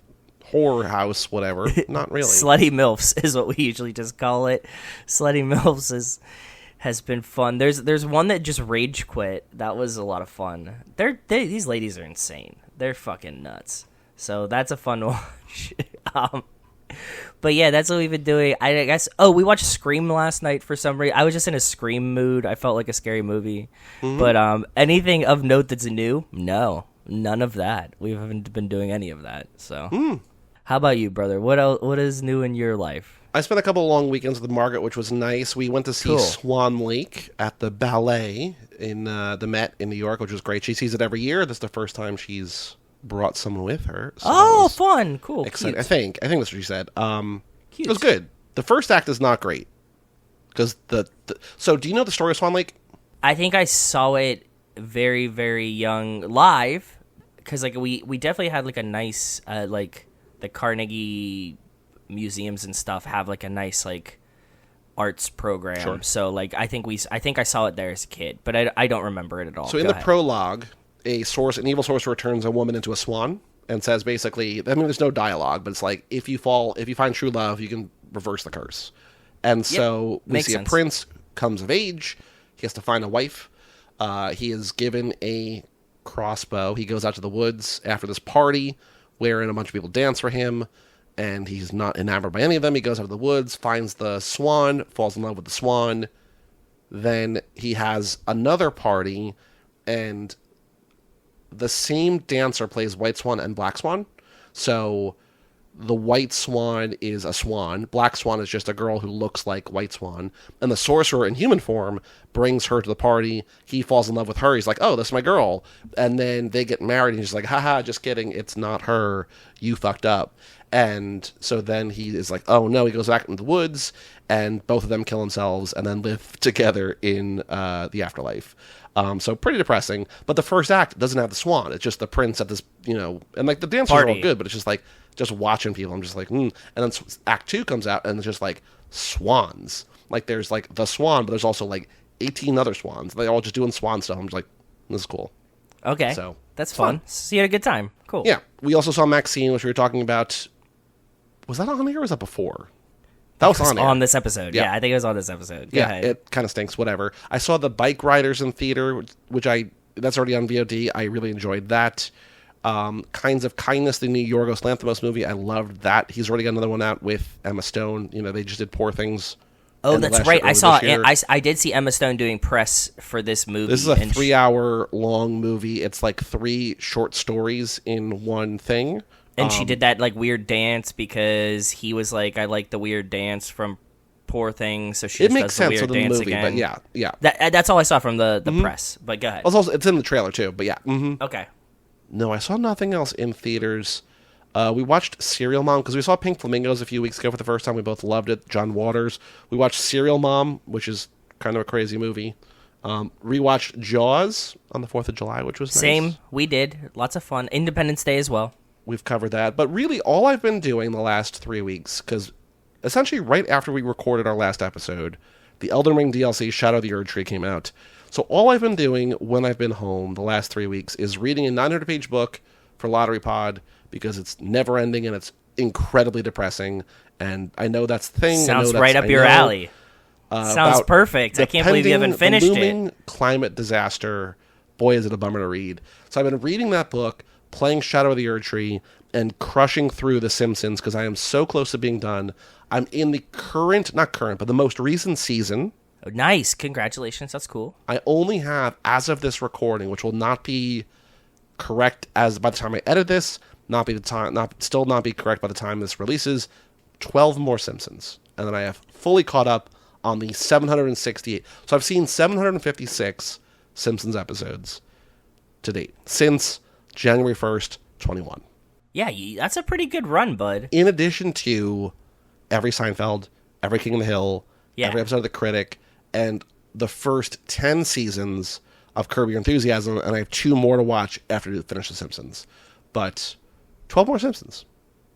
Speaker 1: Whore House, whatever. Not really.
Speaker 2: Slutty MILFs is what we usually just call it. Slutty MILFs has been fun. There's one that just rage quit. That was a lot of fun. These ladies are insane. They're fucking nuts. So that's a fun watch. But yeah, that's what we've been doing. I guess. Oh, we watched Scream last night for some reason. I was just in a Scream mood. I felt like a scary movie. But anything of note that's new? No, none of that. We haven't been doing any of that. So, How about you, brother? What else? What is new in your life?
Speaker 1: I spent a couple of long weekends with Margaret, which was nice. We went to see
Speaker 2: Cool.
Speaker 1: Swan Lake at the Ballet in the Met in New York, which was great. She sees it every year. This is the first time she's brought someone with her. So that
Speaker 2: Oh,
Speaker 1: was
Speaker 2: fun, cool,
Speaker 1: exciting.
Speaker 2: cute.
Speaker 1: I think that's what she said.
Speaker 2: Cute.
Speaker 1: It was good. The first act is not great because So, do you know the story of Swan Lake?
Speaker 2: I think I saw it very, very young live because like we definitely had like a nice like the Carnegie museums and stuff have like a nice like arts program.
Speaker 1: Sure.
Speaker 2: So like I think I saw it there as a kid, but I don't remember it at all.
Speaker 1: So in
Speaker 2: Go
Speaker 1: the
Speaker 2: ahead.
Speaker 1: prologue, an evil sorcerer turns a woman into a swan and says basically, I mean, there's no dialogue, but it's like if you find true love, you can reverse the curse. And so we
Speaker 2: makes
Speaker 1: see
Speaker 2: sense.
Speaker 1: a prince comes of age. He has to find a wife. He is given a crossbow. He goes out to the woods after this party, wherein a bunch of people dance for him, and he's not enamored by any of them. He goes out to the woods, finds the swan, falls in love with the swan. Then he has another party, and the same dancer plays White Swan and Black Swan. So the White Swan is a swan. Black Swan is just a girl who looks like White Swan. And the sorcerer in human form brings her to the party. He falls in love with her. He's like, oh, this is my girl. And then they get married, and he's like, haha, just kidding. It's not her. You fucked up. And so then he is like, oh, no. He goes back into the woods, and both of them kill themselves and then live together in the afterlife. So pretty depressing. But the first act doesn't have the swan. It's just the prince at this, and like the dancers are all
Speaker 2: Party.
Speaker 1: good, but it's just like, just watching people, I'm just like, And then Act 2 comes out, and it's just like swans. Like there's like the swan, but there's also like 18 other swans. They're all just doing swan stuff. I'm just like, this is cool.
Speaker 2: Okay,
Speaker 1: So,
Speaker 2: that's
Speaker 1: it's
Speaker 2: fun.
Speaker 1: fun.
Speaker 2: So you had a good time. Cool.
Speaker 1: Yeah. We also saw Maxine, which we were talking about. Was that on air or was that before? That was on air.
Speaker 2: on this episode.
Speaker 1: Yeah.
Speaker 2: Yeah, I think it was on this episode. Go
Speaker 1: Yeah,
Speaker 2: ahead.
Speaker 1: it kind of stinks. Whatever. I saw the Bike Riders in theater, which that's already on VOD. I really enjoyed that. Kinds of Kindness, the new Yorgos Lanthimos movie. I loved that. He's already got another one out with Emma Stone. They just did Poor Things.
Speaker 2: Oh,
Speaker 1: end of
Speaker 2: that's
Speaker 1: last
Speaker 2: right.
Speaker 1: year,
Speaker 2: I
Speaker 1: early
Speaker 2: saw.
Speaker 1: this year.
Speaker 2: I did see Emma Stone doing press for this movie.
Speaker 1: This is a
Speaker 2: and
Speaker 1: 3-hour long movie. It's like 3 short stories in one thing.
Speaker 2: And she did that like weird dance because he was like, I like the weird dance from Poor Things, so she
Speaker 1: It
Speaker 2: just
Speaker 1: makes
Speaker 2: does the
Speaker 1: sense
Speaker 2: weird
Speaker 1: with the
Speaker 2: dance
Speaker 1: movie,
Speaker 2: again.
Speaker 1: but yeah.
Speaker 2: That's all I saw from the press. But go ahead.
Speaker 1: It's in the trailer too, but yeah.
Speaker 2: Okay.
Speaker 1: No, I saw nothing else in theaters. We watched Serial Mom because we saw Pink Flamingos a few weeks ago for the first time. We both loved it. John Waters. We watched Serial Mom, which is kind of a crazy movie. Rewatched Jaws on the 4th of July, which was nice.
Speaker 2: Same. We did. Lots of fun. Independence Day as well.
Speaker 1: We've covered that. But really, all I've been doing the last 3 weeks, because essentially right after we recorded our last episode, the Elden Ring DLC Shadow of the Erdtree came out. So all I've been doing when I've been home the last 3 weeks is reading a 900-page book for Lottery Pod, because it's never-ending and it's incredibly depressing. And I know that's the thing.
Speaker 2: Sounds right up your alley. Sounds
Speaker 1: about
Speaker 2: perfect. I can't believe you haven't finished
Speaker 1: the looming
Speaker 2: it.
Speaker 1: climate disaster. Boy, is it a bummer to read. So I've been reading that book, playing Shadow of the Erdtree, and crushing through The Simpsons because I am so close to being done. I'm in the the most recent season.
Speaker 2: Oh, nice. Congratulations. That's cool.
Speaker 1: I only have, as of this recording, which will not be correct as by the time I edit this, still not be correct by the time this releases, 12 more Simpsons. And then I have fully caught up on the 768. So I've seen 756 Simpsons episodes to date since January 1st, 21.
Speaker 2: Yeah, that's a pretty good run, bud.
Speaker 1: In addition to every Seinfeld, every King of the Hill,
Speaker 2: Yeah.
Speaker 1: every episode of The Critic, and the first 10 seasons of Curb Your Enthusiasm, and I have 2 more to watch after we finish The Simpsons. But 12 more Simpsons.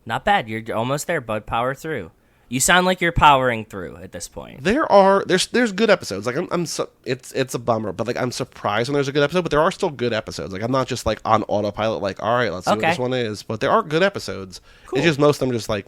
Speaker 2: Not bad. You're almost there, bud. Power through. You sound like you're powering through at this point.
Speaker 1: There's good episodes. Like it's a bummer, but like I'm surprised when there's a good episode. But there are still good episodes. Like I'm not just like on autopilot. Like all right, let's see what
Speaker 2: Okay.
Speaker 1: this one is. But there are good episodes.
Speaker 2: Cool.
Speaker 1: It's just most of them are just like,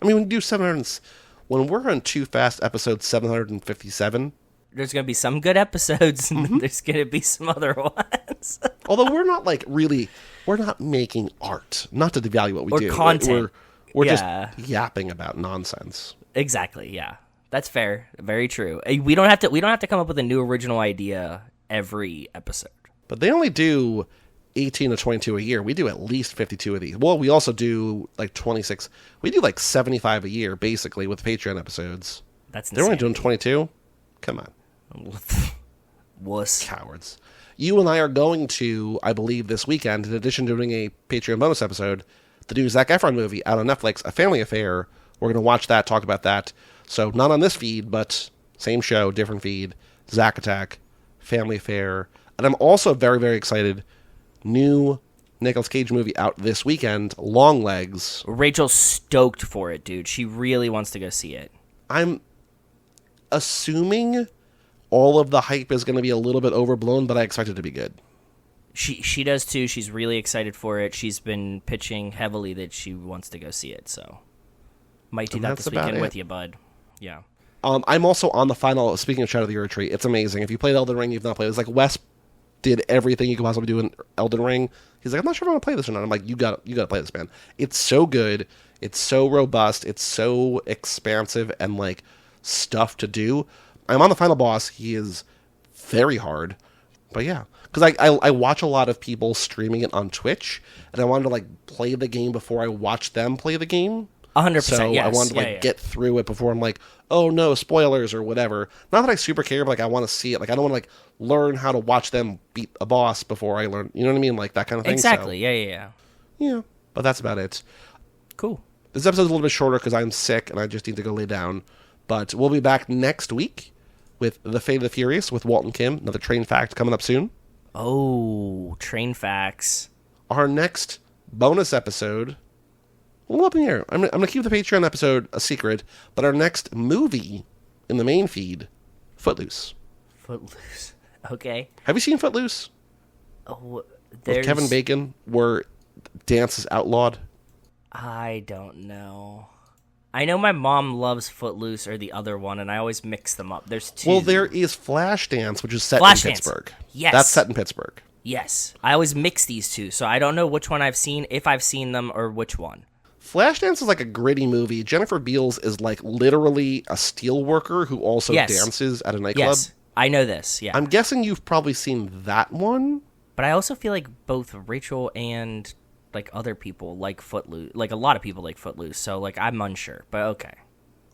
Speaker 1: I mean, when you do 700, when we're on Too Fast episode 757.
Speaker 2: There's going to be some good episodes, and
Speaker 1: Mm-hmm.
Speaker 2: there's going to be some other ones.
Speaker 1: Although we're not we're not making art. Not to devalue what we
Speaker 2: Or
Speaker 1: do.
Speaker 2: content.
Speaker 1: We're
Speaker 2: Yeah.
Speaker 1: just yapping about nonsense.
Speaker 2: Exactly, yeah. That's fair. Very true. We don't have to come up with a new original idea every episode.
Speaker 1: But they only do 18 to 22 a year. We do at least 52 of these. Well, we also do like 26. We do like 75 a year, basically, with Patreon episodes.
Speaker 2: That's
Speaker 1: They're only
Speaker 2: insane.
Speaker 1: doing 22? Come on.
Speaker 2: Wuss.
Speaker 1: Cowards. You and I are going to, I believe, this weekend, in addition to doing a Patreon bonus episode, the new Zac Efron movie out on Netflix, A Family Affair. We're going to watch that, talk about that. So not on this feed, but same show, different feed. Zac Attack, Family Affair. And I'm also very, very excited. New Nicolas Cage movie out this weekend, Longlegs.
Speaker 2: Rachel's stoked for it, dude. She really wants to go see it.
Speaker 1: I'm assuming all of the hype is going to be a little bit overblown, but I expect it to be good.
Speaker 2: She does too. She's really excited for it. She's been pitching heavily that she wants to go see it. So might do that this weekend with you, bud. Yeah.
Speaker 1: I'm also on the final. Speaking of Shadow of the Erdtree, it's amazing. If you played Elden Ring, you've not played it. It's like Wes did everything you could possibly do in Elden Ring. He's like, I'm not sure if I'm gonna play this or not. I'm like, you got to play this, man. It's so good. It's so robust. It's so expansive and like stuff to do. I'm on the final boss. He is very hard, but yeah. Because I watch a lot of people streaming it on Twitch, and I wanted to like play the game before I watch them play the game.
Speaker 2: 100%.
Speaker 1: So
Speaker 2: yes.
Speaker 1: I wanted to get through it before I'm like, oh no, spoilers or whatever. Not that I super care, but like I want to see it. Like I don't want to like learn how to watch them beat a boss before I learn. You know what I mean? Like that kind of thing.
Speaker 2: Exactly.
Speaker 1: So,
Speaker 2: Yeah.
Speaker 1: But that's about it.
Speaker 2: Cool.
Speaker 1: This episode's a little bit shorter because I'm sick and I just need to go lay down. But we'll be back next week with The Fate of the Furious with Walt and Kim. Another train fact coming up soon.
Speaker 2: Oh, train facts.
Speaker 1: Our next bonus episode, a little up in the air. I'm going to keep the Patreon episode a secret, but our next movie in the main feed, Footloose.
Speaker 2: Footloose. Okay.
Speaker 1: Have you seen Footloose?
Speaker 2: Oh,
Speaker 1: With Kevin Bacon, where dance is outlawed?
Speaker 2: I don't know. I know my mom loves Footloose or the other one, and I always mix them up. There's two.
Speaker 1: Well, there is Flashdance, which is set in Pittsburgh.
Speaker 2: Yes.
Speaker 1: That's set in Pittsburgh.
Speaker 2: Yes. I always mix these two, so I don't know which one I've seen, if I've seen them, or which one.
Speaker 1: Flashdance is like a gritty movie. Jennifer Beals is like literally a steel worker who also dances at a nightclub.
Speaker 2: Yes, I know this, yeah.
Speaker 1: I'm guessing you've probably seen that one.
Speaker 2: But I also feel like both Rachel and like other people like Footloose, like a lot of people like Footloose, so like I'm unsure, but okay.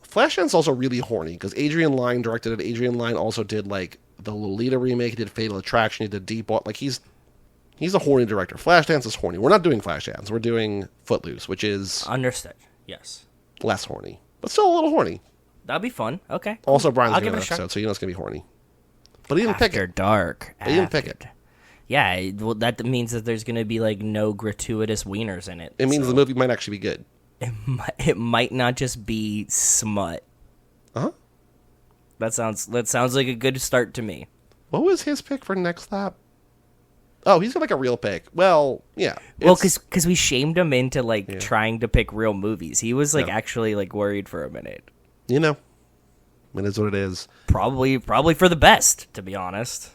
Speaker 1: Flashdance also really horny because Adrian Lyne directed it. Adrian Lyne also did like the Lolita remake. He did Fatal Attraction. He did Deep Water. Like he's a horny director. Flashdance is horny. We're not doing Flashdance. We're doing Footloose, which is
Speaker 2: understood. Yes,
Speaker 1: less horny, but still a little horny.
Speaker 2: That'd be fun. Okay.
Speaker 1: Also, Brian's
Speaker 2: I'll
Speaker 1: doing
Speaker 2: give
Speaker 1: an
Speaker 2: it a
Speaker 1: episode, so you know it's gonna be horny. But he didn't pick
Speaker 2: After
Speaker 1: it.
Speaker 2: dark.
Speaker 1: He didn't pick it.
Speaker 2: Yeah, well, that means that there's going to be like no gratuitous wieners in it.
Speaker 1: It means the movie might actually be good.
Speaker 2: It might not just be smut.
Speaker 1: Huh?
Speaker 2: That sounds like a good start to me.
Speaker 1: What was his pick for next lap? Oh, he's got like a real pick. Well, yeah.
Speaker 2: Well, because we shamed him into like trying to pick real movies. He was like actually like worried for a minute.
Speaker 1: You know, it is what it is.
Speaker 2: Probably for the best, to be honest.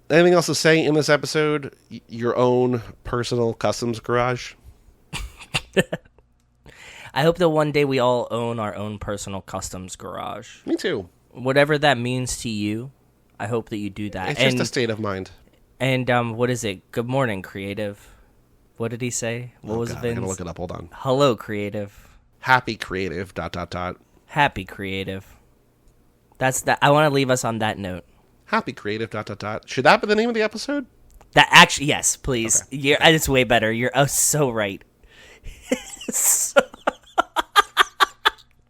Speaker 1: Anything else to say in this episode? Your own personal customs garage?
Speaker 2: I hope that one day we all own our own personal customs garage.
Speaker 1: Me too.
Speaker 2: Whatever that means to you, I hope that you do that.
Speaker 1: It's just a state of mind.
Speaker 2: And what is it? Good morning, creative. What did he say? What was
Speaker 1: God,
Speaker 2: Vince?
Speaker 1: I'm gonna look it up. Hold on.
Speaker 2: Hello, creative.
Speaker 1: Happy creative. ...
Speaker 2: Happy creative. That's that. I want to leave us on that note.
Speaker 1: Happy creative ... Should that be the name of the episode?
Speaker 2: That actually, yes, please.
Speaker 1: Okay.
Speaker 2: It's way better. You're so right.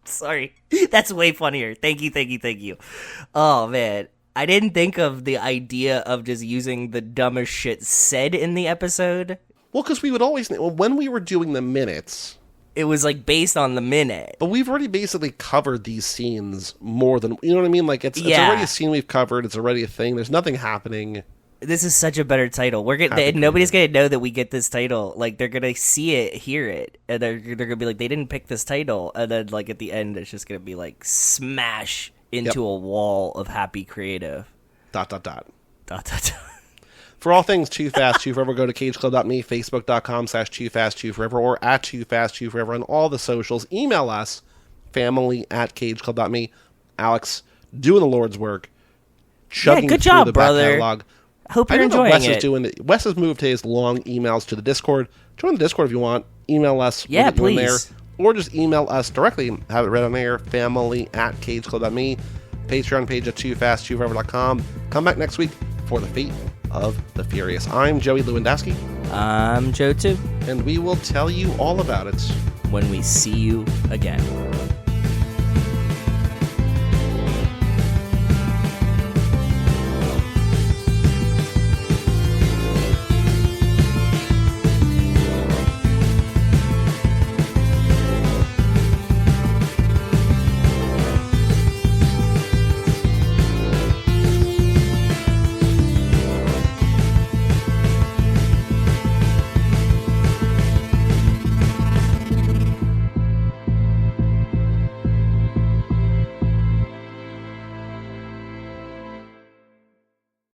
Speaker 2: Sorry, that's way funnier. Thank you. Oh man, I didn't think of the idea of just using the dumbest shit said in the episode.
Speaker 1: Well, because we would always when we were doing the minutes.
Speaker 2: It was like based on the minute.
Speaker 1: But we've already basically covered these scenes more than, you know what I mean? Like it's already a scene we've covered. It's already a thing. There's nothing happening.
Speaker 2: This is such a better title. Nobody's gonna know that we get this title. Like they're gonna see it, hear it, and they're gonna be like, they didn't pick this title. And then like at the end, it's just gonna be like smash into a wall of happy creative. ...
Speaker 1: For all things Too Fast, Too Forever, go to cageclub.me, facebook.com/TooFastTooForever, or at TooFastTooForever on all the socials. Email us, family@cageclub.me. Alex, doing the Lord's work. Chugging
Speaker 2: good
Speaker 1: through
Speaker 2: job,
Speaker 1: the
Speaker 2: brother.
Speaker 1: back catalog.
Speaker 2: Hope you're
Speaker 1: I know that
Speaker 2: enjoying
Speaker 1: Wes
Speaker 2: it.
Speaker 1: is doing it. Wes has moved his long emails to the Discord. Join the Discord if you want. Email us.
Speaker 2: Yeah,
Speaker 1: we'll get you in
Speaker 2: please.
Speaker 1: there. Or just email us directly. Have it read on air, family@cageclub.me. Patreon page at TooFastTooForever.com. Come back next week for the Fate of the Furious. I'm Joey Lewandowski,
Speaker 2: I'm Joe too.
Speaker 1: and we will tell you all about it
Speaker 2: When we see you again.